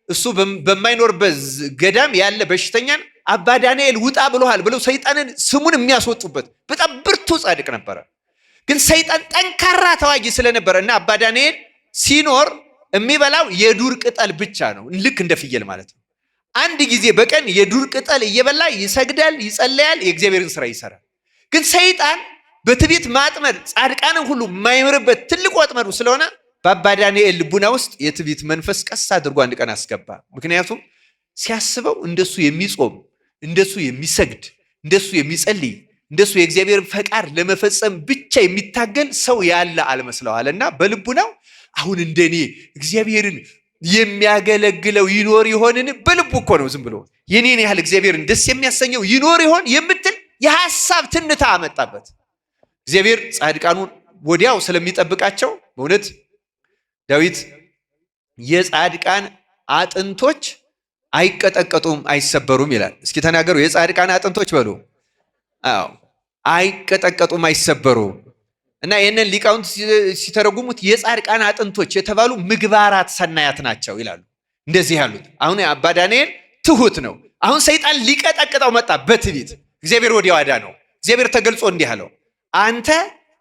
እሱ በማይኖርበት ገዳም ያለ በሽተኛን አባ ዳንኤል ውጣ ብሎሃል ብለው ሰይጣንን ስሙን የሚያስወጡበት በጣም ብርቱ ጻድቅ ነበረ። ግን ሰይጣን ጠንካራ ተዋጊ ስለነበረ እና አባ ዳንኤል ሲኖር የሚበላው የዱር ቅጠል ብቻ ነው፣ ልክ እንደ ፍየል ማለት ነው። አንድ ጊዜ በቀን የዱር ቅጠል እየበላ ይሰግዳል፣ ይጸለያል፣ የእግዚአብሔርን ስራ ይሰራል። ግን ሰይጣን በትዕቢት ማጥመድ ጻድቃንን ሁሉ የማይምርበት ትልቅ ወጥመዱ ስለሆነ በአባ ዳንኤል ልቡና ውስጥ የትዕቢት መንፈስ ቀስ አድርጎ አንድ ቀን አስገባ። ምክንያቱም ሲያስበው እንደሱ የሚጾም እንደሱ የሚሰግድ እንደሱ የሚጸልይ እንደሱ የእግዚአብሔርን ፈቃድ ለመፈጸም ብቻ የሚታገል ሰው ያለ አልመስለዋልና በልቡናው አሁን እንደኔ እግዚአብሔርን የሚያገለግለው ይኖር ይሆንን? በልቡ እኮ ነው ዝም ብሎ የኔን ያህል እግዚአብሔርን ደስ የሚያሰኘው ይኖር ይሆን የምትል የሐሳብ ትንታ አመጣበት። እግዚአብሔር ጻድቃኑን ወዲያው ስለሚጠብቃቸው በእውነት ዳዊት የጻድቃን አጥንቶች አይቀጠቀጡም አይሰበሩም ይላል። እስኪ ተናገሩ። የጻድቃን አጥንቶች በሉ። አዎ አይቀጠቀጡም አይሰበሩም። እና ይህንን ሊቃውንት ሲተረጉሙት የጻድቃን አጥንቶች የተባሉ ምግባራት ሰናያት ናቸው ይላሉ። እንደዚህ ያሉት አሁን አባ ዳንኤል ትሁት ነው። አሁን ሰይጣን ሊቀጠቅጠው መጣ በትዕቢት። እግዚአብሔር ወዲያው አዳነው። እግዚአብሔር ተገልጾ እንዲህ አለው፣ አንተ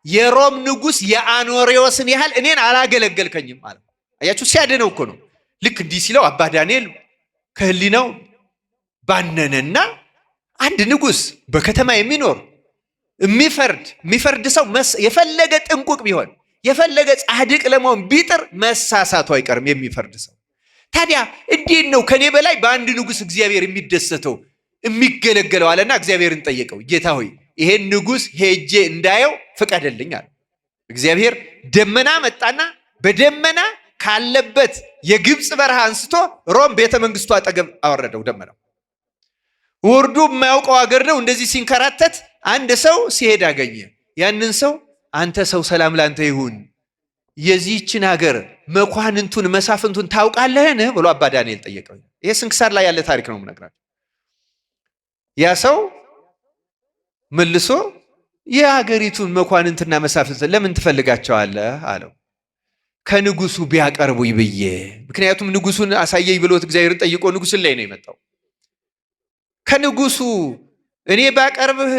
የሮም ንጉሥ የአኖሬዎስን ያህል እኔን አላገለገልከኝም አለ። አያችሁ ሲያድነው እኮ ነው። ልክ እንዲህ ሲለው አባ ዳንኤል ከህሊናው ባነነና አንድ ንጉሥ በከተማ የሚኖር የሚፈርድ ሰው የፈለገ ጥንቁቅ ቢሆን የፈለገ ጻድቅ ለመሆን ቢጥር መሳሳቱ አይቀርም የሚፈርድ ሰው። ታዲያ እንዴት ነው ከኔ በላይ በአንድ ንጉሥ እግዚአብሔር የሚደሰተው የሚገለገለው አለና እግዚአብሔርን ጠየቀው። ጌታ ሆይ ይሄን ንጉሥ ሄጄ እንዳየው ፍቀድልኝ አለ። እግዚአብሔር ደመና መጣና በደመና ካለበት የግብፅ በረሃ አንስቶ ሮም ቤተ መንግስቱ አጠገብ አወረደው። ደመናው ወርዱ የማያውቀው ሀገር ነው። እንደዚህ ሲንከራተት አንድ ሰው ሲሄድ አገኘ። ያንን ሰው አንተ ሰው ሰላም ላንተ ይሁን፣ የዚህችን ሀገር መኳንንቱን መሳፍንቱን ታውቃለህን ብሎ አባ ዳንኤል ጠየቀው። ይሄ ስንክሳር ላይ ያለ ታሪክ ነው የምነግራችሁ። ያ ሰው መልሶ የሀገሪቱን መኳንንትና መሳፍንት ለምን ትፈልጋቸዋለህ አለው። ከንጉሱ ቢያቀርቡኝ ብዬ። ምክንያቱም ንጉሱን አሳየኝ ብሎት እግዚአብሔርን ጠይቆ ንጉስን ላይ ነው የመጣው። ከንጉሱ እኔ ባቀርብህ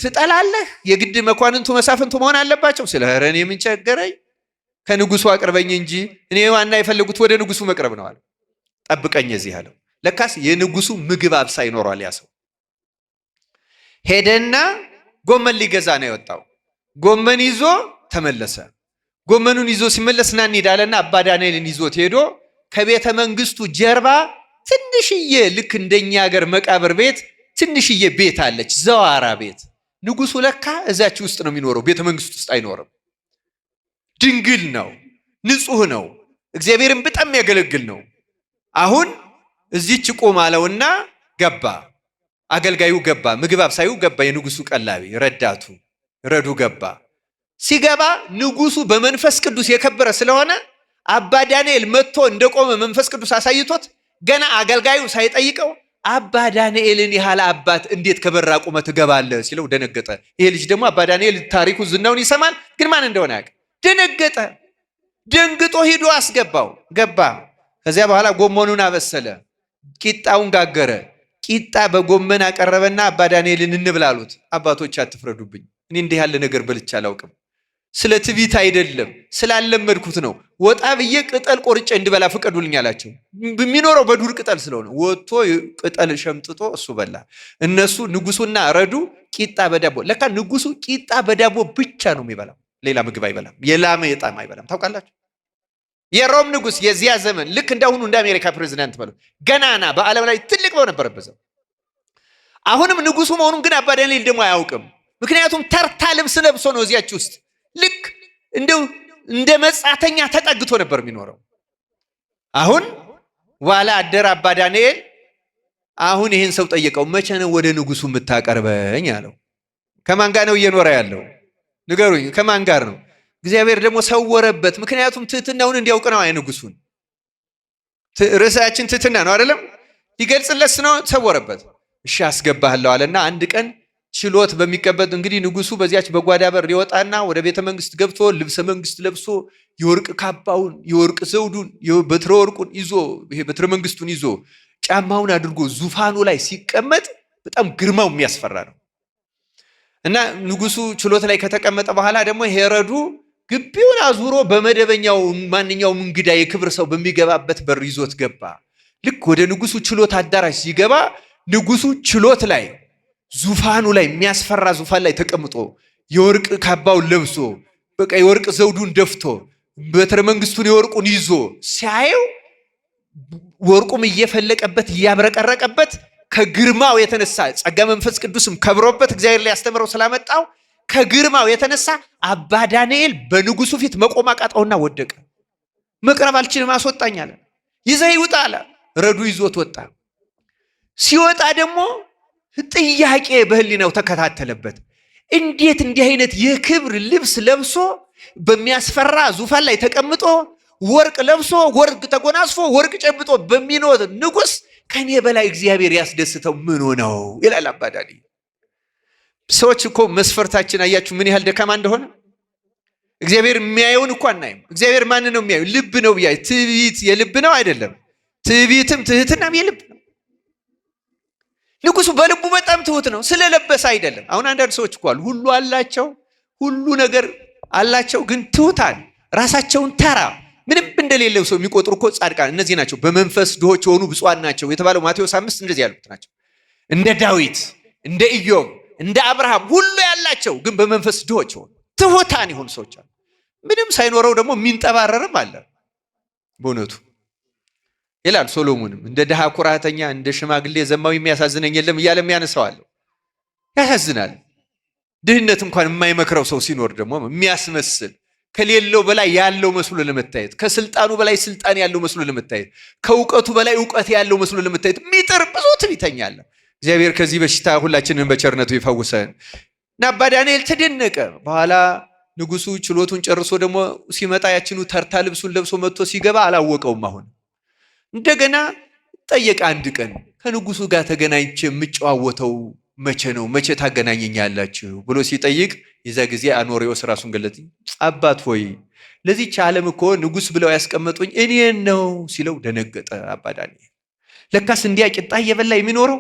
ትጠላለህ? የግድ መኳንንቱ መሳፍንቱ መሆን አለባቸው? ስለ ኧረ እኔ ምን ቸገረኝ፣ ከንጉሱ አቅርበኝ እንጂ እኔ ዋና የፈለጉት ወደ ንጉሱ መቅረብ ነው አለ። ጠብቀኝ እዚህ አለው። ለካስ የንጉሱ ምግብ አብሳይ ይኖራል። ያ ሰው ሄደና ጎመን ሊገዛ ነው የወጣው። ጎመን ይዞ ተመለሰ። ጎመኑን ይዞ ሲመለስ ና እንሂድ አለና አባ ዳንኤልን ይዞት ሄዶ ከቤተ መንግስቱ ጀርባ ትንሽዬ ልክ እንደኛ ሀገር መቃብር ቤት ትንሽዬ ቤት አለች፣ ዘዋራ ቤት። ንጉሱ ለካ እዛች ውስጥ ነው የሚኖረው፣ ቤተ መንግስት ውስጥ አይኖርም። ድንግል ነው፣ ንጹህ ነው፣ እግዚአብሔርን በጣም ያገለግል ነው። አሁን እዚች ቁም አለውና ገባ። አገልጋዩ ገባ፣ ምግብ አብሳዩ ገባ፣ የንጉሱ ቀላቢ ረዳቱ ረዱ ገባ። ሲገባ ንጉሱ በመንፈስ ቅዱስ የከበረ ስለሆነ አባ ዳንኤል መጥቶ እንደቆመ መንፈስ ቅዱስ አሳይቶት ገና አገልጋዩ ሳይጠይቀው አባ ዳንኤልን ያህል አባት እንዴት ከበራ ቁመህ ትገባለህ ሲለው ደነገጠ። ይሄ ልጅ ደግሞ አባ ዳንኤል ታሪኩ ዝናውን ይሰማል፣ ግን ማን እንደሆነ ያውቅ። ደነገጠ። ደንግጦ ሂዶ አስገባው። ገባ። ከዚያ በኋላ ጎመኑን አበሰለ፣ ቂጣውን ጋገረ። ቂጣ በጎመን አቀረበና አባ ዳንኤልን እንብላሉት። አባቶች አትፍረዱብኝ፣ እኔ እንዲህ ያለ ነገር በልቼ አላውቅም። ስለ ትዕቢት አይደለም፣ ስላለመድኩት ነው። ወጣ ብዬ ቅጠል ቆርጬ እንድበላ ፍቀዱልኝ አላቸው። የሚኖረው በዱር ቅጠል ስለሆነ ወጥቶ ቅጠል ሸምጥቶ እሱ በላ። እነሱ ንጉሱና ረዱ ቂጣ በዳቦ። ለካ ንጉሱ ቂጣ በዳቦ ብቻ ነው የሚበላው፣ ሌላ ምግብ አይበላም። የላመ የጣም አይበላም። ታውቃላችሁ? የሮም ንጉስ የዚያ ዘመን ልክ እንዳሁኑ እንደ አሜሪካ ፕሬዚዳንት ማለት ገናና በዓለም ላይ ትልቅ በነበረበት ዘመን። አሁንም ንጉሱ መሆኑን ግን አባ ዳንኤል ደግሞ አያውቅም። ምክንያቱም ተርታ ልብስ ለብሶ ነው እዚያች ውስጥ ልክ እንደው እንደ መጻተኛ ተጠግቶ ነበር የሚኖረው። አሁን ዋላ አደር አባ ዳንኤል አሁን ይህን ሰው ጠየቀው። መቼ ነው ወደ ንጉሱ የምታቀርበኝ አለው። ከማን ጋር ነው እየኖረ ያለው ንገሩኝ፣ ከማን ጋር ነው? እግዚአብሔር ደግሞ ሰወረበት። ምክንያቱም ትህትናውን እንዲያውቅ ነው። ንጉሱን ርዕሳችን ትህትና ነው አይደለም? ሊገልጽለት ነው፣ ሰወረበት። እሺ አስገባህለሁ አለና አንድ ቀን ችሎት በሚቀበል እንግዲህ ንጉሱ በዚያች በጓዳ በር ይወጣና ወደ ቤተ መንግስት ገብቶ ልብሰ መንግስት ለብሶ የወርቅ ካባውን የወርቅ ዘውዱን በትረ ወርቁን ይዞ ይሄ በትረ መንግስቱን ይዞ ጫማውን አድርጎ ዙፋኑ ላይ ሲቀመጥ በጣም ግርማው የሚያስፈራ ነው። እና ንጉሱ ችሎት ላይ ከተቀመጠ በኋላ ደግሞ ሄሮዱ ግቢውን አዙሮ በመደበኛው ማንኛውም እንግዳ የክብር ሰው በሚገባበት በር ይዞት ገባ። ልክ ወደ ንጉሱ ችሎት አዳራሽ ሲገባ ንጉሱ ችሎት ላይ ዙፋኑ ላይ የሚያስፈራ ዙፋን ላይ ተቀምጦ የወርቅ ካባውን ለብሶ በቃ የወርቅ ዘውዱን ደፍቶ በትረ መንግስቱን የወርቁን ይዞ ሲያየው ወርቁም እየፈለቀበት እያብረቀረቀበት ከግርማው የተነሳ ጸጋ መንፈስ ቅዱስም ከብሮበት እግዚአብሔር ላይ ያስተምረው ስላመጣው ከግርማው የተነሳ አባ ዳንኤል በንጉሱ ፊት መቆም አቃጣውና ወደቀ። መቅረብ አልችልም አስወጣኝ አለ። ይዘህ ይውጣ አለ። ረዱ ይዞት ወጣ። ሲወጣ ደግሞ ጥያቄ በህሊናው ተከታተለበት። እንዴት እንዲህ አይነት የክብር ልብስ ለብሶ በሚያስፈራ ዙፋን ላይ ተቀምጦ ወርቅ ለብሶ ወርቅ ተጎናጽፎ ወርቅ ጨብጦ በሚኖር ንጉስ ከኔ በላይ እግዚአብሔር ያስደስተው ምን ነው ይላል አባ ዳንኤል። ሰዎች እኮ መስፈርታችን አያችሁ ምን ያህል ደካማ እንደሆነ። እግዚአብሔር የሚያየውን እኮ አናይም። እግዚአብሔር ማን ነው የሚያየው? ልብ ነው ብያ። ትዕቢት የልብ ነው አይደለም? ትዕቢትም ትህትናም የልብ ነው። ንጉሱ በልቡ በጣም ትሁት ነው፣ ስለለበሰ አይደለም። አሁን አንዳንድ ሰዎች እኮ አሉ ሁሉ አላቸው፣ ሁሉ ነገር አላቸው፣ ግን ትሁታን ራሳቸውን ተራ ምንም እንደሌለው ሰው የሚቆጥሩ እኮ ጻድቃን እነዚህ ናቸው። በመንፈስ ድሆች የሆኑ ብፁዓን ናቸው የተባለው ማቴዎስ 5 እንደዚህ ያሉት ናቸው። እንደ ዳዊት፣ እንደ ኢዮብ፣ እንደ አብርሃም ሁሉ ያላቸው ግን በመንፈስ ድሆች የሆኑ ትሁታን የሆኑ ሰዎች አሉ። ምንም ሳይኖረው ደግሞ የሚንጠባረርም አለ። በእውነቱ ይላል ሶሎሞንም እንደ ድሃ ኩራተኛ እንደ ሽማግሌ ዘማዊ የሚያሳዝነኝ የለም እያለ የሚያነሳው ያሳዝናል። ድህነት እንኳን የማይመክረው ሰው ሲኖር ደግሞ የሚያስመስል ከሌለው በላይ ያለው መስሎ ለመታየት፣ ከስልጣኑ በላይ ስልጣን ያለው መስሎ ለመታየት፣ ከእውቀቱ በላይ እውቀት ያለው መስሎ ለመታየት የሚጥር ብዙ ትዕቢተኛ አለ። እግዚአብሔር ከዚህ በሽታ ሁላችንን በቸርነቱ ይፈውሰን። እና አባ ዳንኤል ተደነቀ። በኋላ ንጉሱ ችሎቱን ጨርሶ ደግሞ ሲመጣ ያችኑ ተርታ ልብሱን ለብሶ መጥቶ ሲገባ አላወቀውም። አሁን እንደገና ጠየቀ። አንድ ቀን ከንጉሱ ጋር ተገናኝቼ የምጨዋወተው መቼ ነው? መቼ ታገናኘኛላችሁ ብሎ ሲጠይቅ የዛ ጊዜ አኖሬዎስ ራሱን ገለጥ። አባት ሆይ ለዚህች ዓለም እኮ ንጉስ ብለው ያስቀመጡኝ እኔን ነው ሲለው ደነገጠ አባ ዳንኤል። ለካስ እንዲያ ቂጣ እየበላ የሚኖረው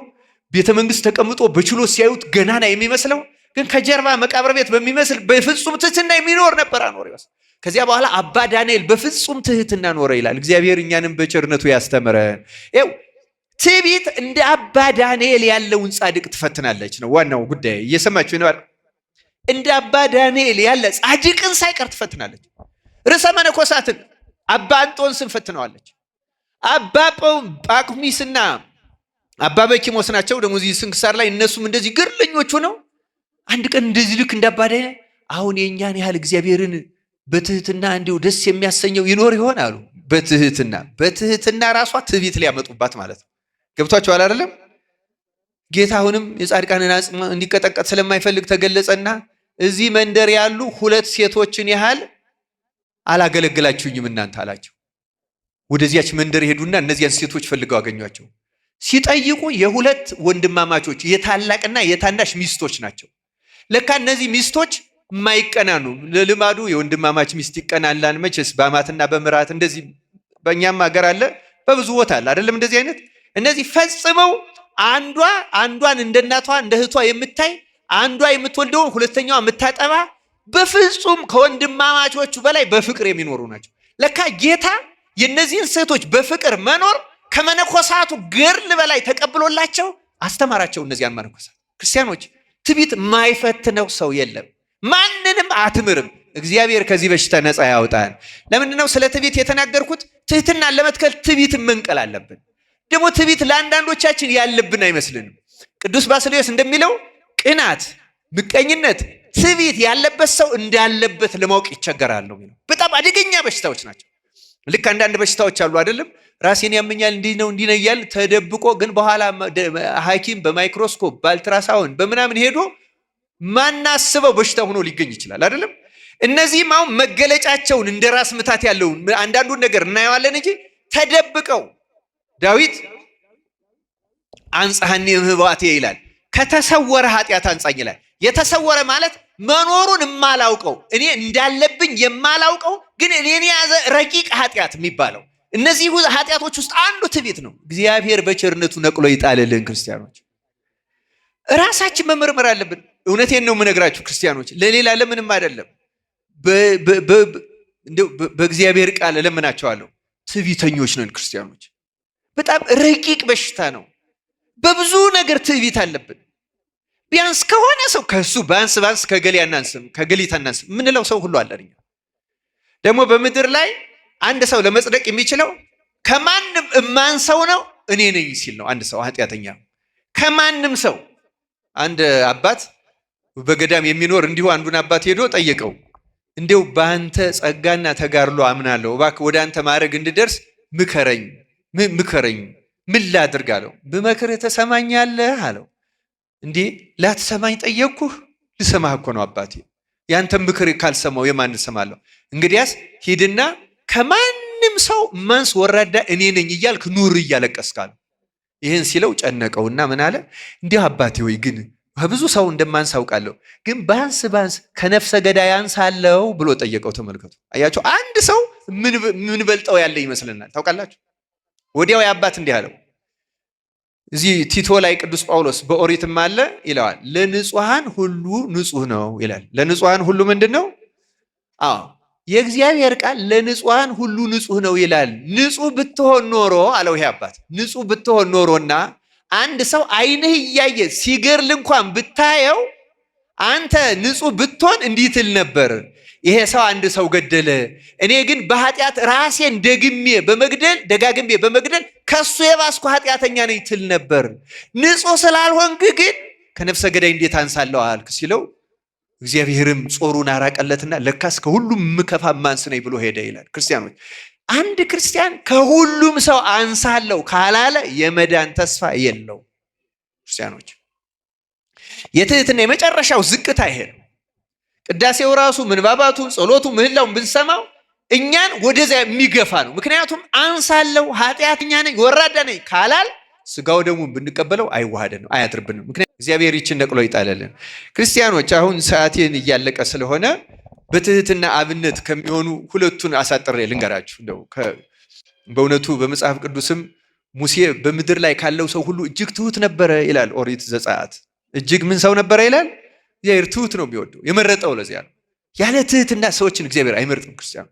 ቤተ መንግስት ተቀምጦ በችሎት ሲያዩት ገናና የሚመስለው ግን ከጀርባ መቃብር ቤት በሚመስል በፍጹም ትህትና የሚኖር ነበር አኖሬዎስ። ከዚያ በኋላ አባ ዳንኤል በፍጹም ትህትና ኖረ ይላል። እግዚአብሔር እኛንም በቸርነቱ ያስተምረን። ይኸው ትዕቢት እንደ አባ ዳንኤል ያለውን ጻድቅ ትፈትናለች ነው ዋናው ጉዳይ። እየሰማችሁ ነው። እንደ አባ ዳንኤል ያለ ጻድቅን ሳይቀር ትፈትናለች። ርዕሰ መነኮሳትን አባ አንጦንስን ፈትነዋለች። አባ ጳኩሚስና አባ በኪሞስ ናቸው ደግሞ እዚህ ስንክሳር ላይ እነሱም እንደዚህ ግርለኞቹ ነው። አንድ ቀን እንደዚህ ልክ እንደ አባ ዳንኤል አሁን የእኛን ያህል እግዚአብሔርን በትህትና እንዲሁ ደስ የሚያሰኘው ይኖር ይሆን አሉ። በትህትና ራሷ ትዕቢት ሊያመጡባት ማለት ነው። ገብቷችኋል አይደለም? ጌታ አሁንም የጻድቃንን አጽም እንዲቀጠቀጥ ስለማይፈልግ ተገለጸና እዚህ መንደር ያሉ 2 ሴቶችን ያህል አላገለግላችሁኝም እናንተ አላቸው። ወደዚያች መንደር ሄዱና እነዚያን ሴቶች ፈልገው አገኟቸው። ሲጠይቁ የ2 ወንድማማቾች የታላቅና የታናሽ ሚስቶች ናቸው። ለካ እነዚህ ሚስቶች የማይቀናኑ ለልማዱ የወንድማማች ሚስት ይቀናላን መቼስ በአማትና በምራት እንደዚህ በእኛም ሀገር አለ፣ በብዙ ቦታ አለ አይደለም እንደዚህ አይነት። እነዚህ ፈጽመው አንዷን እንደ እናቷ እንደ እህቷ የምታይ አንዷ የምትወልደውን ሁለተኛዋ የምታጠባ በፍጹም ከወንድማማቾቹ በላይ በፍቅር የሚኖሩ ናቸው። ለካ ጌታ የነዚህን ሴቶች በፍቅር መኖር ከመነኮሳቱ ገርል በላይ ተቀብሎላቸው አስተማራቸው። እነዚያን መነኮሳት ክርስቲያኖች ትዕቢት የማይፈትነው ሰው የለም። ማንንም አትምርም። እግዚአብሔር ከዚህ በሽታ ነፃ ያውጣን። ለምንድነው ስለ ትዕቢት የተናገርኩት? ትህትናን ለመትከል ትዕቢትን መንቀል አለብን። ደግሞ ትዕቢት ለአንዳንዶቻችን ያለብን አይመስልንም። ቅዱስ ባስልዮስ እንደሚለው ቅናት፣ ምቀኝነት፣ ትዕቢት ያለበት ሰው እንዳለበት ለማወቅ ይቸገራል ነው የሚለው። በጣም አደገኛ በሽታዎች ናቸው። ልክ አንዳንድ በሽታዎች አሉ አይደለም? ራሴን ያመኛል እንዲህ ነው እያል ተደብቆ ግን በኋላ ሐኪም በማይክሮስኮፕ በአልትራሳውንድ በምናምን ሄዶ ማናስበው በሽታ ሆኖ ሊገኝ ይችላል አይደለም? እነዚህም አሁን መገለጫቸውን እንደ ራስ ምታት ያለውን አንዳንዱን ነገር እናየዋለን እንጂ ተደብቀው ዳዊት አንጻሐኒ እምኅባቴ ይላል። ከተሰወረ ኃጢአት አንጻኝ ይላል። የተሰወረ ማለት መኖሩን የማላውቀው እኔ እንዳለብኝ የማላውቀው ግን እኔን የያዘ ረቂቅ ኃጢአት የሚባለው እነዚህ ኃጢአቶች ውስጥ አንዱ ትዕቢት ነው። እግዚአብሔር በቸርነቱ ነቅሎ ይጣልልን። ክርስቲያኖች ራሳችን መመርመር አለብን። እውነቴን ነው የምነግራችሁ ክርስቲያኖች፣ ለሌላ ለምንም አይደለም። በእግዚአብሔር ቃል እለምናቸዋለሁ። ትዕቢተኞች ነን ክርስቲያኖች። በጣም ረቂቅ በሽታ ነው። በብዙ ነገር ትዕቢት አለብን። ቢያንስ ከሆነ ሰው ከሱ ባንስ ከገሌ አናንስም ከገሊት አናንስም ምንለው ሰው ሁሉ አለ። ደግሞ በምድር ላይ አንድ ሰው ለመጽደቅ የሚችለው ከማንም እማንሰው ነው እኔ ነኝ ሲል ነው። አንድ ሰው ኃጢአተኛ ከማንም ሰው። አንድ አባት በገዳም የሚኖር እንዲሁ አንዱን አባት ሄዶ ጠየቀው። እንዴው በአንተ ጸጋና ተጋድሎ አምናለሁ፣ እባክህ ወደ አንተ ማድረግ እንድደርስ ምከረኝ ምን ላድርግ አለው። ብመክርህ ተሰማኛለህ አለው። እንዴ ላትሰማኝ ጠየቅኩህ? ልሰማህ እኮ ነው አባቴ። ያንተን ምክር ካልሰማው የማን እሰማለሁ? እንግዲያስ ሂድና ከማንም ሰው ማንስ ወራዳ እኔ ነኝ እያልክ ኑር እያለቀስካል። ይህን ሲለው ጨነቀውና ምን አለ? እንዲህ አባቴ ወይ ግን በብዙ ሰው እንደማንስ አውቃለሁ፣ ግን ባንስ ከነፍሰ ገዳይ አንሳለሁ ብሎ ጠየቀው። ተመልከቱ፣ አያችሁ፣ አንድ ሰው ምን በልጠው ያለ ይመስልናል። ታውቃላችሁ? ወዲያው የአባት እንዲህ አለው። እዚህ ቲቶ ላይ ቅዱስ ጳውሎስ በኦሪትም አለ ይለዋል፣ ለንጹሐን ሁሉ ንጹህ ነው ይላል። ለንጹሐን ሁሉ ምንድን ነው? የእግዚአብሔር ቃል ለንጹሐን ሁሉ ንጹህ ነው ይላል። ንጹህ ብትሆን ኖሮ አለው ይሄ አባት፣ ንጹህ ብትሆን ኖሮና አንድ ሰው ዓይንህ እያየ ሲገርል እንኳን ብታየው አንተ ንጹህ ብትሆን እንዲህ ትል ነበር፣ ይሄ ሰው አንድ ሰው ገደለ፣ እኔ ግን በኃጢአት ራሴን ደጋግሜ በመግደል ከሱ የባስኩ ኃጢአተኛ ነኝ ትል ነበር። ንጹህ ስላልሆንክ ግን ከነፍሰ ገዳይ እንዴት አንሳለሁ አልክ ሲለው እግዚአብሔርም ጾሩን አራቀለትና ለካስ ከሁሉም ምከፋ ማንስ ነኝ ብሎ ሄደ ይላል። ክርስቲያኖች፣ አንድ ክርስቲያን ከሁሉም ሰው አንሳለሁ ካላለ የመዳን ተስፋ የለው። ክርስቲያኖች። የትህትና የመጨረሻው ዝቅታ ይሄ ነው። ቅዳሴው ራሱ ምንባባቱ፣ ጸሎቱ፣ ምህላውን ብንሰማው እኛን ወደዚያ የሚገፋ ነው። ምክንያቱም አንሳለው፣ ኃጢአተኛ ነኝ፣ ወራዳ ነኝ ካላል ስጋው ደግሞ ብንቀበለው አይዋሃደንም፣ አያድርብንም። ምክንያቱም እግዚአብሔር ይችን ነቅሎ ይጣለልን። ክርስቲያኖች አሁን ሰዓቴን እያለቀ ስለሆነ በትህትና አብነት ከሚሆኑ ሁለቱን አሳጥሬ ልንገራችሁ። እንደው በእውነቱ በመጽሐፍ ቅዱስም ሙሴ በምድር ላይ ካለው ሰው ሁሉ እጅግ ትሁት ነበረ ይላል ኦሪት ዘጸአት። እጅግ ምን ሰው ነበረ ይላል? እግዚአብሔር ትሁት ነው የሚወደው፣ የመረጠው ለዚያ ነው። ያለ ትህትና ሰዎችን እግዚአብሔር አይመርጥም። ክርስቲያኑ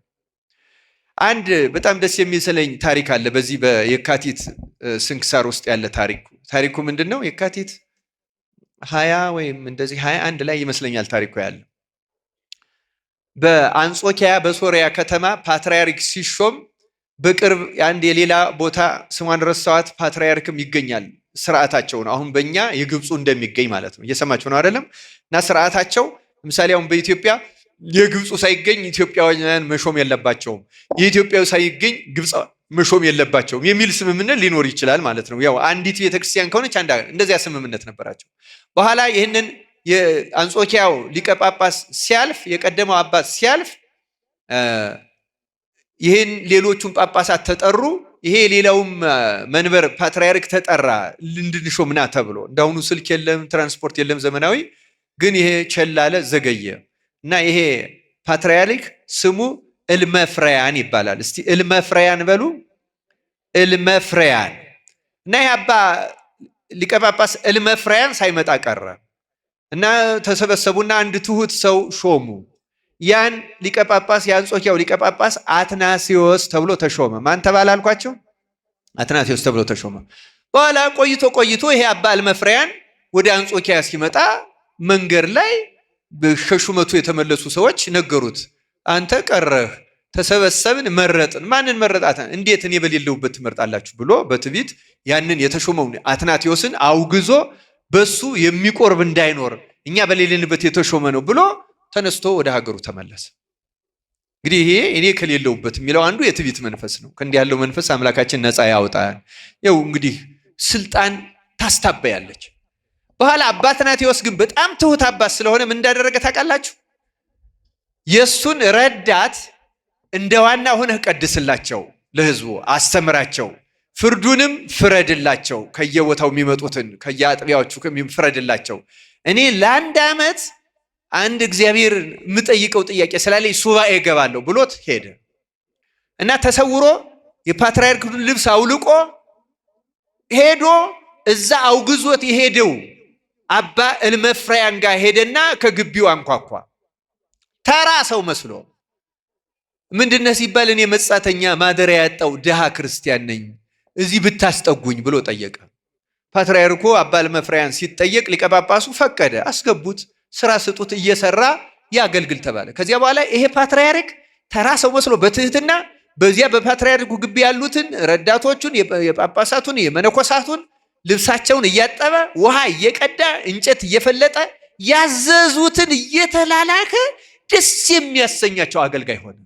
አንድ በጣም ደስ የሚመስለኝ ታሪክ አለ በዚህ በየካቲት ስንክሳር ውስጥ ያለ ታሪኩ ምንድን ነው? የካቲት 20 ወይም እንደዚህ 21 ላይ ይመስለኛል ታሪኩ ያለ። በአንጾኪያ በሶሪያ ከተማ ፓትርያርክ ሲሾም በቅርብ አንድ የሌላ ቦታ ስሟን ረሳኋት ፓትርያርክም ይገኛል። ስርዓታቸው ነው አሁን በእኛ የግብፁ እንደሚገኝ ማለት ነው። እየሰማችሁ ነው አይደለም? እና ስርዓታቸው ለምሳሌ አሁን በኢትዮጵያ የግብፁ ሳይገኝ ኢትዮጵያውያን መሾም የለባቸውም፣ የኢትዮጵያው ሳይገኝ ግብፅ መሾም የለባቸውም የሚል ስምምነት ሊኖር ይችላል ማለት ነው። ያው አንዲት ቤተክርስቲያን ከሆነች እንደዚያ ስምምነት ነበራቸው። በኋላ ይህንን የአንጾኪያው ሊቀ ጳጳስ ሲያልፍ፣ የቀደመው አባት ሲያልፍ ይህን ሌሎቹን ጳጳሳት ተጠሩ። ይሄ ሌላውም መንበር ፓትርያርክ ተጠራ እንድንሾምና ተብሎ። እንዳሁኑ ስልክ የለም፣ ትራንስፖርት የለም ዘመናዊ። ግን ይሄ ቸላለ ዘገየ እና ይሄ ፓትርያርክ ስሙ እልመፍረያን ይባላል። እስቲ እልመፍረያን በሉ። እልመፍረያን እና ይሄ አባ ሊቀ ጳጳስ እልመፍረያን ሳይመጣ ቀረ እና ተሰበሰቡና አንድ ትሁት ሰው ሾሙ። ያን ሊቀ ጳጳስ የአንጾኪያው ሊቀ ጳጳስ አትናሲዮስ ተብሎ ተሾመ። ማን ተባለ አልኳቸው? አትናሲዮስ ተብሎ ተሾመ። በኋላ ቆይቶ ይሄ አባ እልመፍረያን ወደ አንጾኪያ ሲመጣ መንገድ ላይ ከሹመቱ የተመለሱ ሰዎች ነገሩት። አንተ ቀረህ፣ ተሰበሰብን፣ መረጥን። ማንን መረጣት? እንዴት እኔ በሌለውበት ትመርጣላችሁ ብሎ በትዕቢት ያንን የተሾመውን አትናቴዎስን አውግዞ በሱ የሚቆርብ እንዳይኖር እኛ በሌለንበት የተሾመ ነው ብሎ ተነስቶ ወደ ሀገሩ ተመለሰ። እንግዲህ ይሄ እኔ ከሌለውበት የሚለው አንዱ የትዕቢት መንፈስ ነው። ከእንዲህ ያለው መንፈስ አምላካችን ነፃ ያውጣን። ያው እንግዲህ ስልጣን ታስታበያለች። በኋላ አባ አትናቴዎስ ግን በጣም ትሁት አባት ስለሆነ ምን እንዳደረገ ታውቃላችሁ? የሱን ረዳት እንደ ዋና ሆነህ ቀድስላቸው፣ ለህዝቡ አስተምራቸው፣ ፍርዱንም ፍረድላቸው፣ ከየቦታው የሚመጡትን ከየአጥቢያዎቹ ፍረድላቸው። እኔ ለአንድ ዓመት አንድ እግዚአብሔር የምጠይቀው ጥያቄ ስላለኝ ሱባኤ እገባለሁ ብሎት ሄደ እና ተሰውሮ የፓትርያርኩን ልብስ አውልቆ ሄዶ እዛ አውግዞት የሄደው አባ እልመፍረያን ጋር ሄደና ከግቢው አንኳኳ። ተራ ሰው መስሎ ምንድነው ሲባል እኔ መጻተኛ ማደሪያ ያጣው ድሃ ክርስቲያን ነኝ፣ እዚህ ብታስጠጉኝ ብሎ ጠየቀ። ፓትርያርኩ አባ እልመፍረያን ሲጠየቅ ሊቀ ጳጳሱ ፈቀደ። አስገቡት፣ ስራ ስጡት፣ እየሰራ ያገልግል ተባለ። ከዚያ በኋላ ይሄ ፓትርያርክ ተራ ሰው መስሎ በትህትና በዚያ በፓትርያርኩ ግቢ ያሉትን ረዳቶቹን፣ የጳጳሳቱን፣ የመነኮሳቱን ልብሳቸውን እያጠበ ውሃ እየቀዳ እንጨት እየፈለጠ ያዘዙትን እየተላላከ ደስ የሚያሰኛቸው አገልጋይ ሆነ።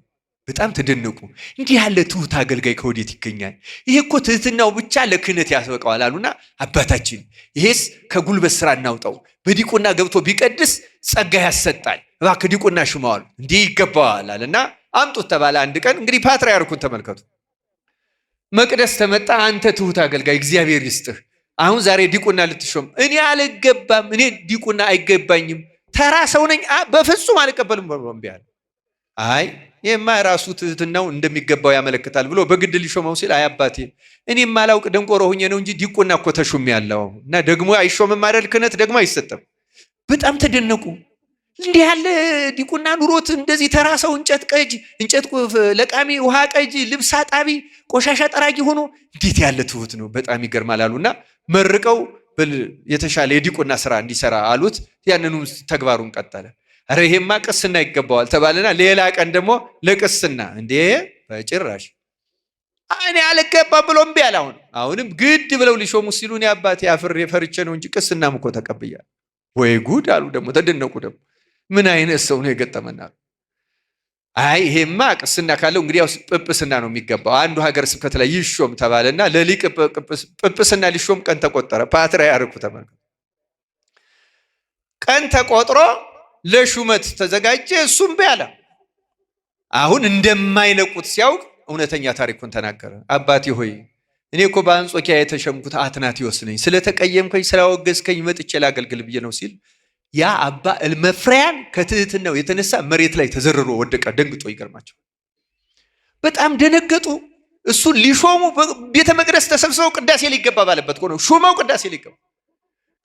በጣም ተደነቁ። እንዲህ ያለ ትሁት አገልጋይ ከወዴት ይገኛል? ይሄ እኮ ትህትናው ብቻ ለክህነት ያስበቃዋል አሉና አባታችን ይሄስ ከጉልበት ስራ እናውጣው፣ በዲቁና ገብቶ ቢቀድስ ጸጋ ያሰጣል፣ እባክህ ዲቁና ሽማዋል፣ እንዲህ ይገባዋል አለና አምጡት ተባለ። አንድ ቀን እንግዲህ ፓትርያርኩን ተመልከቱ። መቅደስ ተመጣ። አንተ ትሁት አገልጋይ እግዚአብሔር ይስጥህ፣ አሁን ዛሬ ዲቁና ልትሾም። እኔ አልገባም፣ እኔ ዲቁና አይገባኝም፣ ተራ ሰው ነኝ፣ በፍጹም አልቀበልም ብሎ እምቢ አለ። አይ ይሄማ ራሱ ትህትናው እንደሚገባው ያመለክታል ብሎ በግድ ሊሾመው ሲል አይ አባቴ እኔ ማላውቅ ደንቆሮ ሆኜ ነው እንጂ ዲቁና እኮ ተሾም ያለው እና ደግሞ አይሾምም አይደል? ክህነት ደግሞ አይሰጥም። በጣም ተደነቁ። እንዲህ ያለ ዲቁና ኑሮት እንደዚህ ተራ ሰው እንጨት ቀጅ፣ እንጨት ለቃሚ፣ ውሃ ቀጅ፣ ልብስ አጣቢ፣ ቆሻሻ ጠራጊ ሆኖ እንዴት ያለ ትሁት ነው! በጣም ይገርማል አሉና መርቀው የተሻለ የዲቁና ስራ እንዲሰራ አሉት። ያንኑ ተግባሩን ቀጠለ። አረ ይሄማ ቅስና ይገባዋል ተባለና ሌላ ቀን ደግሞ ለቅስና እንዴ በጭራሽ እኔ አልገባም ብሎ እምቢ አለ። አሁንም ግድ ብለው ሊሾሙ ሲሉ እኔ አባቴ አፍሬ ፈርቼ ነው እንጂ ቅስናም እኮ ተቀብያለሁ። ወይ ጉድ አሉ። ደግሞ ተደነቁ። ደግሞ ምን አይነት ሰው ነው የገጠመና? አይ ይሄማ ቅስና ካለው እንግዲህ ያው ጵጵስና ነው የሚገባው። አንዱ ሀገረ ስብከት ላይ ይሾም ተባለና ለሊቅ ጵጵስና ሊሾም ቀን ተቆጠረ። ፓትርያርኩ ተመልከቱ ቀን ተቆጥሮ ለሹመት ተዘጋጀ። እሱም ቢያለ አሁን እንደማይለቁት ሲያውቅ እውነተኛ ታሪኩን ተናገረ። አባቴ ሆይ እኔ እኮ በአንጾኪያ የተሸምኩት አትናቴዎስ ነኝ፣ ስለተቀየምከኝ ስላወገዝከኝ መጥቼ ላገልግል ብዬ ነው ሲል ያ አባ እልመፍርያን ከትህትናው የተነሳ መሬት ላይ ተዘርሮ ወደቀ። ደንግጦ ይገርማቸው በጣም ደነገጡ። እሱን ሊሾሙ ቤተ መቅደስ ተሰብስበው ቅዳሴ ሊገባ ባለበት ነው ሹመው ቅዳሴ ሊገባ።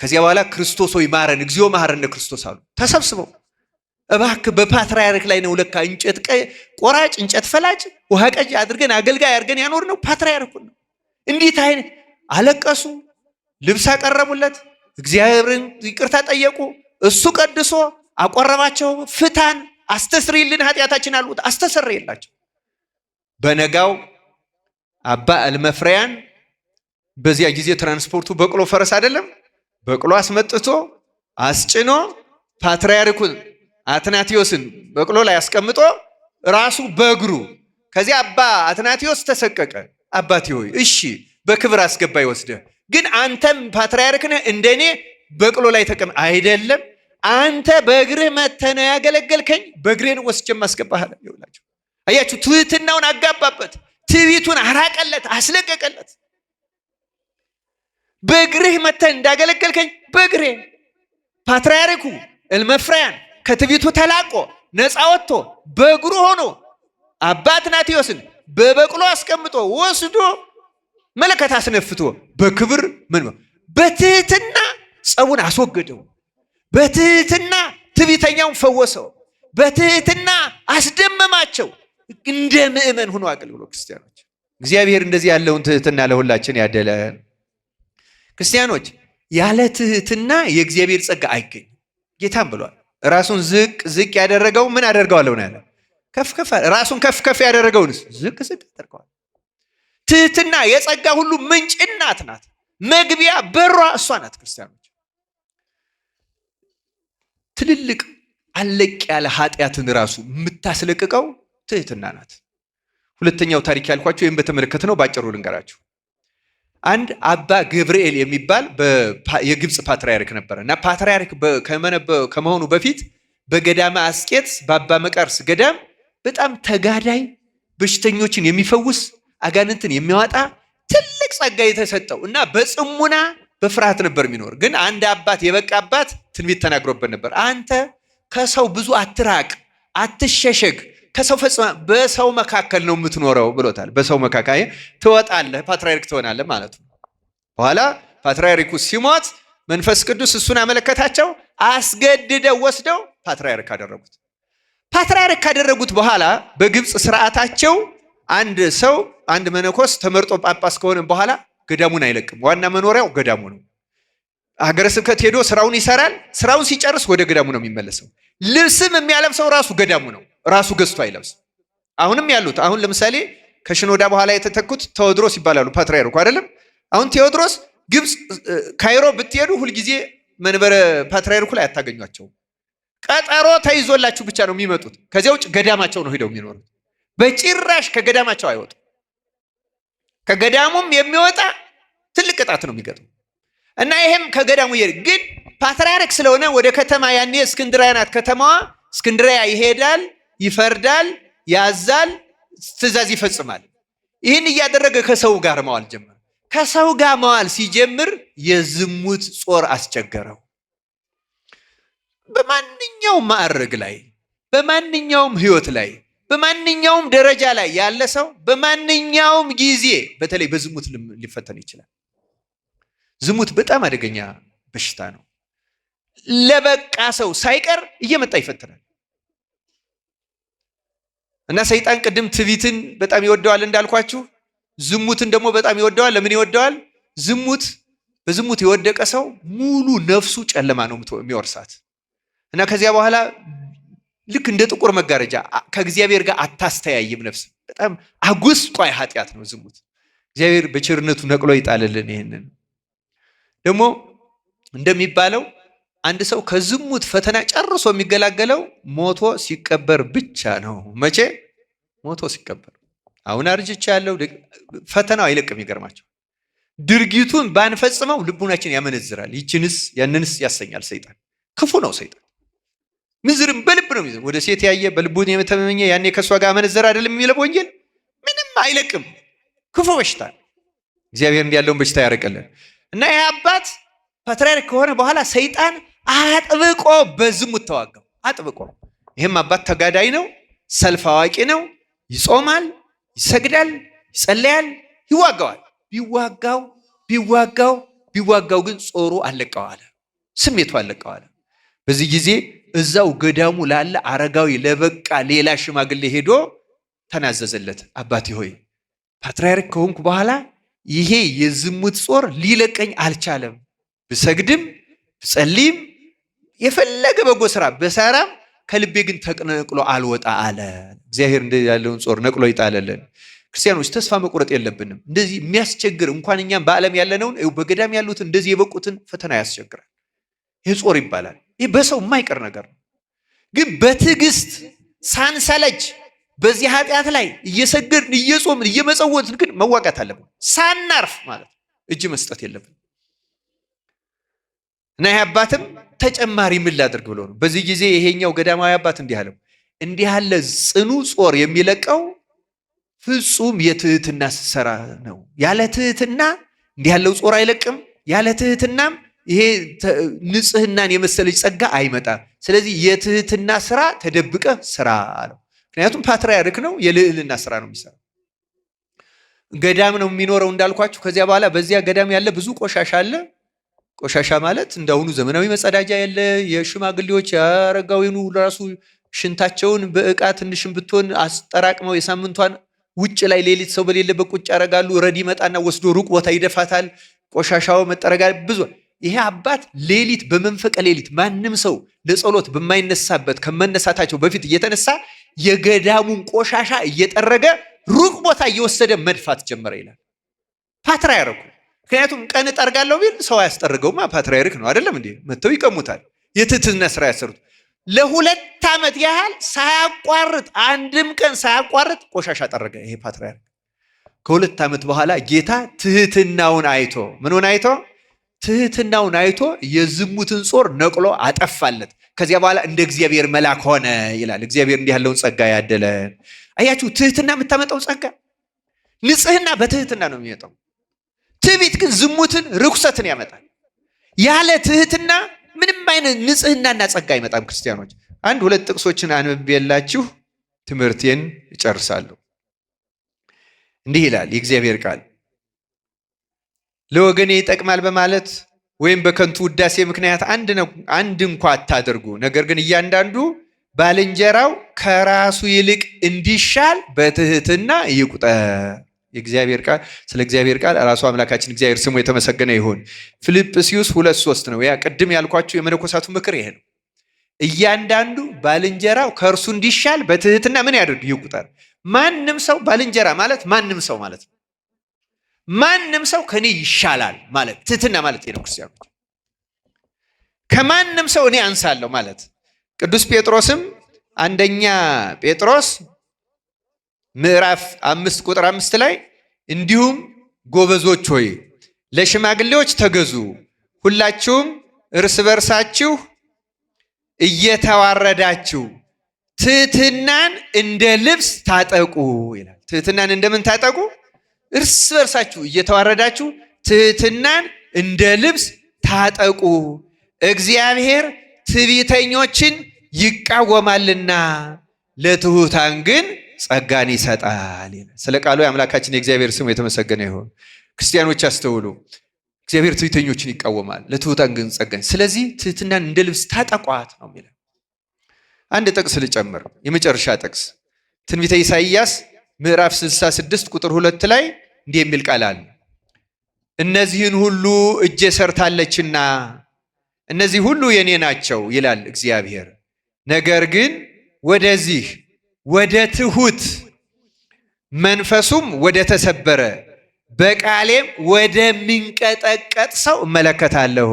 ከዚያ በኋላ ክርስቶስ ሆይ ማረን፣ እግዚኦ ማረን ክርስቶስ አሉ ተሰብስበው። እባክህ በፓትርያርክ ላይ ነው ለካ እንጨት ቆራጭ እንጨት ፈላጭ ውሃ ቀጅ አድርገን አገልጋይ አድርገን ያኖር ነው ፓትርያርኩ ነው። እንዴት አይነት አለቀሱ። ልብስ አቀረቡለት፣ እግዚአብሔርን ይቅርታ ጠየቁ። እሱ ቀድሶ አቆረባቸው። ፍታን አስተስርይልን ኃጢአታችን አሉት፣ አስተሰረየላቸው። በነጋው አባ እልመፍርያን በዚያ ጊዜ ትራንስፖርቱ በቅሎ ፈረስ አይደለም፣ በቅሎ አስመጥቶ አስጭኖ ፓትርያርኩን አትናቴዎስን በቅሎ ላይ አስቀምጦ ራሱ በእግሩ ከዚያ አባ አትናቴዎስ ተሰቀቀ። አባቴ ሆይ እሺ በክብር አስገባ ይወስደህ፣ ግን አንተም ፓትርያርክ ነህ እንደኔ በቅሎ ላይ ተቀም አይደለም፣ አንተ በእግርህ መተህ ነው ያገለገልከኝ፣ በእግሬን ወስጄም አስገባህ ይውላችሁ። አያችሁ ትህትናውን አጋባበት፣ ትዕቢቱን አራቀለት፣ አስለቀቀለት። በእግርህ መተህ እንዳገለገልከኝ በእግሬ ፓትርያርኩ እልመፍርያን ከትዕቢቱ ተላቆ ነፃ ወጥቶ በእግሩ ሆኖ አባ አትናቴዎስን በበቅሎ አስቀምጦ ወስዶ መለከት አስነፍቶ በክብር በትህትና ጸቡን አስወገደው። በትህትና ትዕቢተኛውን ፈወሰው። በትህትና አስደመማቸው። እንደ ምእመን ሆኖ አገልግሎ ክርስቲያኖች እግዚአብሔር እንደዚህ ያለውን ትህትና ለሁላችን ያደለን። ክርስቲያኖች ያለ ትህትና የእግዚአብሔር ጸጋ አይገኝም። ጌታም ብሏል ራሱን ዝቅ ያደረገው ምን አደርገዋለሁ ነው ያለ። ራሱን ከፍ ያደረገውንስ ዝቅ ያደርገዋል። ትህትና የጸጋ ሁሉ ምንጭ እናት ናት። መግቢያ በሯ እሷ ናት። ክርስቲያኖች ትልልቅ አለቅ ያለ ኃጢአትን ራሱ የምታስለቅቀው ትህትና ናት። ሁለተኛው ታሪክ ያልኳችሁ ይህም በተመለከተ ነው፣ ባጭሩ ልንገራችሁ። አንድ አባ ገብርኤል የሚባል የግብፅ ፓትርያርክ ነበረ እና ፓትርያርክ ከመሆኑ በፊት በገዳመ አስቄጥስ በአባ መቃርስ ገዳም በጣም ተጋዳይ፣ በሽተኞችን የሚፈውስ፣ አጋንንትን የሚያወጣ ትልቅ ጸጋ የተሰጠው እና በጽሙና በፍርሃት ነበር የሚኖር። ግን አንድ አባት የበቃ አባት ትንቢት ተናግሮበት ነበር። አንተ ከሰው ብዙ አትራቅ፣ አትሸሸግ፣ ከሰው ፈጽማ በሰው መካከል ነው የምትኖረው ብሎታል። በሰው መካከል ትወጣለህ፣ ፓትርያርክ ትሆናለህ ማለት ነው። በኋላ ፓትርያርኩ ሲሞት መንፈስ ቅዱስ እሱን አመለከታቸው። አስገድደው ወስደው ፓትርያርክ አደረጉት። ፓትርያርክ ካደረጉት በኋላ በግብፅ ስርዓታቸው አንድ መነኮስ ተመርጦ ጳጳስ ከሆነ በኋላ ገዳሙን አይለቅም። ዋና መኖሪያው ገዳሙ ነው። ሀገረ ስብከት ሄዶ ስራውን ይሰራል። ስራውን ሲጨርስ ወደ ገዳሙ ነው የሚመለሰው። ልብስም የሚያለብሰው ራሱ ገዳሙ ነው። ራሱ ገዝቶ አይለብስም። አሁንም ያሉት አሁን ለምሳሌ ከሽኖዳ በኋላ የተተኩት ቴዎድሮስ ይባላሉ ፓትርያርኩ አይደለም። አሁን ቴዎድሮስ ግብፅ ካይሮ ብትሄዱ ሁልጊዜ መንበረ ፓትርያርኩ ላይ አታገኟቸውም። ቀጠሮ ተይዞላችሁ ብቻ ነው የሚመጡት። ከዚያ ውጭ ገዳማቸው ነው ሄደው የሚኖሩት። በጭራሽ ከገዳማቸው አይወጡ። ከገዳሙም የሚወጣ ትልቅ ቅጣት ነው የሚገጥመው እና ይሄም ከገዳሙ ግን ፓትርያርክ ስለሆነ ወደ ከተማ ያኔ እስክንድርያ ናት ከተማዋ። እስክንድርያ ይሄዳል፣ ይፈርዳል፣ ያዛል፣ ትእዛዝ ይፈጽማል። ይህን እያደረገ ከሰው ጋር መዋል ጀመረ። ከሰው ጋር መዋል ሲጀምር የዝሙት ጾር አስቸገረው። በማንኛውም ማዕረግ ላይ፣ በማንኛውም ህይወት ላይ፣ በማንኛውም ደረጃ ላይ ያለ ሰው በማንኛውም ጊዜ በተለይ በዝሙት ሊፈተን ይችላል። ዝሙት በጣም አደገኛ በሽታ ነው። ለበቃ ሰው ሳይቀር እየመጣ ይፈትናል። እና ሰይጣን ቅድም ትዕቢትን በጣም ይወደዋል እንዳልኳችሁ፣ ዝሙትን ደግሞ በጣም ይወደዋል። ለምን ይወደዋል? በዝሙት የወደቀ ሰው ሙሉ ነፍሱ ጨለማ ነው የሚወርሳት እና ከዚያ በኋላ ልክ እንደ ጥቁር መጋረጃ ከእግዚአብሔር ጋር አታስተያይም ነፍስ። በጣም አጉስቋይ ኃጢአት ነው ዝሙት። እግዚአብሔር በቸርነቱ ነቅሎ ይጣልልን። ይሄንን ደግሞ እንደሚባለው አንድ ሰው ከዝሙት ፈተና ጨርሶ የሚገላገለው ሞቶ ሲቀበር ብቻ ነው። መቼ? ሞቶ ሲቀበር። አሁን አርጅቻለሁ፣ ፈተናው አይለቅም። ይገርማቸው ድርጊቱን ባንፈጽመው ልቡናችን ያመነዝራል። ይችንስ ያንንስ ያሰኛል ሰይጣን። ክፉ ነው ሰይጣን። ምንዝርም በልብ ነው የሚዘው። ወደ ሴት ያየ በልቡን የተመኘ ያኔ ከሷ ጋር አመነዘረ አይደለም የሚለው ወንጌል። ምንም አይለቅም። ክፉ በሽታ። እግዚአብሔር እንዲያለውን በሽታ ያርቀልን። እና ይህ አባት ፓትርያርክ ከሆነ በኋላ ሰይጣን አጥብቆ በዝሙት ተዋጋው። አጥብቆ። ይህም አባት ተጋዳይ ነው፣ ሰልፍ አዋቂ ነው። ይጾማል፣ ይሰግዳል፣ ይጸለያል፣ ይዋጋዋል። ቢዋጋው ግን ጾሩ አለቀዋለ፣ ስሜቱ አለቀዋለ። በዚህ ጊዜ እዛው ገዳሙ ላለ አረጋዊ ለበቃ ሌላ ሽማግሌ ሄዶ ተናዘዘለት። አባቴ ሆይ ፓትርያርክ ከሆንኩ በኋላ ይሄ የዝሙት ጾር ሊለቀኝ አልቻለም። ብሰግድም ብጸልይም የፈለገ በጎ ስራ በሰራም ከልቤ ግን ተነቅሎ አልወጣ አለ። እግዚአብሔር እንደዚህ ያለውን ጾር ነቅሎ ይጣለልን። ክርስቲያኖች ተስፋ መቁረጥ የለብንም። እንደዚህ የሚያስቸግር እንኳን እኛም በዓለም ያለነውን በገዳም ያሉትን እንደዚህ የበቁትን ፈተና ያስቸግራል። ይህ ጾር ይባላል። ይህ በሰው የማይቀር ነገር ነው። ግን በትዕግስት ሳንሰለች በዚህ ኃጢአት ላይ እየሰገድን እየጾምን እየመጸወትን ግን መዋጋት አለብን። ሳናርፍ ማለት እጅ መስጠት የለብን። እና ይህ አባትም ተጨማሪ ምን ላድርግ ብሎ ነው። በዚህ ጊዜ ይሄኛው ገዳማዊ አባት እንዲህ አለው፣ እንዲህ ያለ ጽኑ ጾር የሚለቀው ፍጹም የትህትና ስራ ነው። ያለ ትህትና እንዲህ ያለው ጾር አይለቅም። ያለ ትህትናም ይሄ ንጽህናን የመሰለች ጸጋ አይመጣም። ስለዚህ የትህትና ስራ ተደብቀ ስራ አለው። ምክንያቱም ፓትርያርክ ነው፣ የልዕልና ስራ ነው የሚሰራው። ገዳም ነው የሚኖረው እንዳልኳችሁ። ከዚያ በኋላ በዚያ ገዳም ያለ ብዙ ቆሻሻ አለ። ቆሻሻ ማለት እንዳሁኑ ዘመናዊ መጸዳጃ ያለ የሽማግሌዎች ያረጋዊኑ ራሱ ሽንታቸውን በእቃ ትንሽም ብትሆን አስጠራቅመው የሳምንቷን ውጭ ላይ ሌሊት ሰው በሌለበት ቁጭ ያደርጋሉ። ረድ ይመጣና ወስዶ ሩቅ ቦታ ይደፋታል። ቆሻሻው መጠረጋ ብዙ። ይሄ አባት ሌሊት በመንፈቀ ሌሊት ማንም ሰው ለጸሎት በማይነሳበት ከመነሳታቸው በፊት እየተነሳ የገዳሙን ቆሻሻ እየጠረገ ሩቅ ቦታ እየወሰደ መድፋት ጀመረ ይላል ፓትርያርኩ። ምክንያቱም ቀን ጠርጋለሁ ቢል ሰው አያስጠርገውማ፣ ፓትርያርክ ነው አይደለም እንዴ? መተው ይቀሙታል። የትህትና ስራ ያሰሩት። ለ2 ዓመት ያህል ሳያቋርጥ አንድም ቀን ሳያቋርጥ ቆሻሻ ጠረገ ይሄ ፓትርያርክ። ከ2 ዓመት በኋላ ጌታ ትህትናውን አይቶ ምንን አይቶ? ትህትናውን አይቶ የዝሙትን ጾር ነቅሎ አጠፋለት። ከዚያ በኋላ እንደ እግዚአብሔር መልአክ ሆነ ይላል። እግዚአብሔር እንዲህ ያለውን ጸጋ ያደለን። አያችሁ፣ ትህትና የምታመጣው ጸጋ። ንጽህና በትህትና ነው የሚመጣው። ትዕቢት ግን ዝሙትን፣ ርኩሰትን ያመጣል። ያለ ትህትና ምንም አይነት ንጽህናና ጸጋ አይመጣም። ክርስቲያኖች 1-2 ጥቅሶችን አንብቤላችሁ ትምህርቴን እጨርሳለሁ። እንዲህ ይላል የእግዚአብሔር ቃል፣ ለወገኔ ይጠቅማል በማለት ወይም በከንቱ ውዳሴ ምክንያት አንድ እንኳ አታደርጉ። ነገር ግን እያንዳንዱ ባልንጀራው ከራሱ ይልቅ እንዲሻል በትህትና ይቁጠር። የእግዚአብሔር ቃል። ስለ እግዚአብሔር ቃል ራሱ አምላካችን እግዚአብሔር ስሙ የተመሰገነ ይሁን። ፊልጵስዩስ 2:3 ነው። ያ ቅድም ያልኳችሁ የመነኮሳቱ ምክር ይሄ ነው። እያንዳንዱ ባልንጀራው ከእርሱ እንዲሻል በትህትና ምን ያድርግ? ይቁጠር። ማንም ሰው ባልንጀራ ማለት ማንም ሰው ማለት ነው። ማንም ሰው ከኔ ይሻላል ማለት ትህትና ማለት ነው። ክርስቲያኖች ከማንም ሰው እኔ አንሳለሁ ማለት። ቅዱስ ጴጥሮስም አንደኛ ጴጥሮስ ምዕራፍ 5:5 ላይ እንዲሁም ጎበዞች ሆይ ለሽማግሌዎች ተገዙ፣ ሁላችሁም እርስ በርሳችሁ እየተዋረዳችሁ ትህትናን እንደ ልብስ ታጠቁ ይላል። ትህትናን እንደምን ታጠቁ? እርስ በርሳችሁ እየተዋረዳችሁ ትህትናን እንደ ልብስ ታጠቁ፣ እግዚአብሔር ትዕቢተኞችን ይቃወማልና ለትሑታን ግን ጸጋን ይሰጣል። ስለ ቃሉ የአምላካችን የእግዚአብሔር ስሙ የተመሰገነ ይሁን። ክርስቲያኖች አስተውሉ። እግዚአብሔር ትዕቢተኞችን ይቃወማል፣ ለትሑታን ግን ጸጋን። ስለዚህ ትህትናን እንደ ልብስ ታጠቋት ነው የሚለው። አንድ ጥቅስ ልጨምር፣ የመጨረሻ ጥቅስ ትንቢተ ኢሳይያስ ምዕራፍ 66:2 ላይ እንዲህ የሚል ቃል አለ። እነዚህን ሁሉ እጄ ሰርታለችና እነዚህ ሁሉ የኔ ናቸው ይላል እግዚአብሔር። ነገር ግን ወደዚህ ወደ ትሁት መንፈሱም ወደ ተሰበረ በቃሌም ወደሚንቀጠቀጥ ሰው እመለከታለሁ።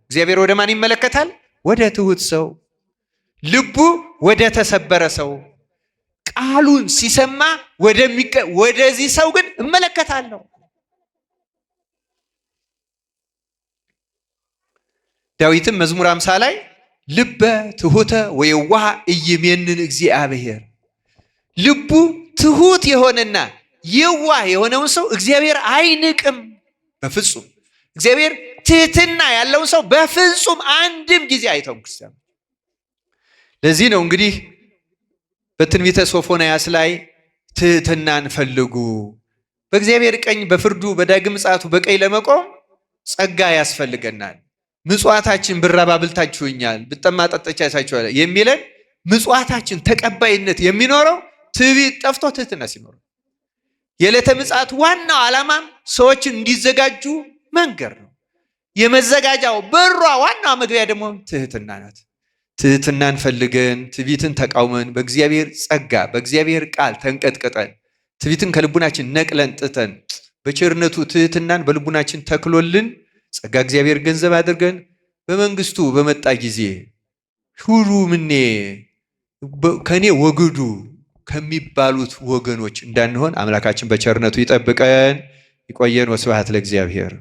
እግዚአብሔር ወደ ማን ይመለከታል? ወደ ትሁት ሰው፣ ልቡ ወደ ተሰበረ ሰው፣ ቃሉን ሲሰማ ወደዚህ ሰው ግን እመለከታለሁ። ዳዊትም መዝሙር 50 ላይ ልበ ትሁተ ወየዋህ ኢይሜንን እግዚአብሔር። ልቡ ትሁት የሆነና የዋህ የሆነውን ሰው እግዚአብሔር አይንቅም በፍጹም። እግዚአብሔር ትህትና ያለውን ሰው በፍጹም አንድም ጊዜ አይተውም ክርስቲያን። ለዚህ ነው እንግዲህ በትንቢተ ሶፎንያስ ላይ ትህትናን ፈልጉ፣ በእግዚአብሔር ቀኝ በፍርዱ በዳግም ምጽአቱ በቀኝ ለመቆም ጸጋ ያስፈልገናል። ምጽዋታችን ብራብ አብልታችሁኛል፣ ብጠማ አጠጥቻችኋል የሚለን ምጽዋታችን ተቀባይነት የሚኖረው ትዕቢት ጠፍቶ ትህትና ሲኖር። የዕለተ ምጽአት ዋናው ዓላማም ሰዎችን እንዲዘጋጁ መንገር ነው። የመዘጋጃው በሯ ዋናው መግቢያ ደግሞ ትህትና ናት። ትህትናን ፈልገን ትዕቢትን ተቃውመን በእግዚአብሔር ጸጋ በእግዚአብሔር ቃል ተንቀጥቀጠን ትዕቢትን ከልቡናችን ነቅለን ጥተን በቸርነቱ ትህትናን በልቡናችን ተክሎልን ጸጋ እግዚአብሔር ገንዘብ አድርገን በመንግስቱ በመጣ ጊዜ ሁሉ ምኔ ከኔ ወግዱ ከሚባሉት ወገኖች እንዳንሆን አምላካችን በቸርነቱ ይጠብቀን። ይቆየን። ወስብሐት ለእግዚአብሔር።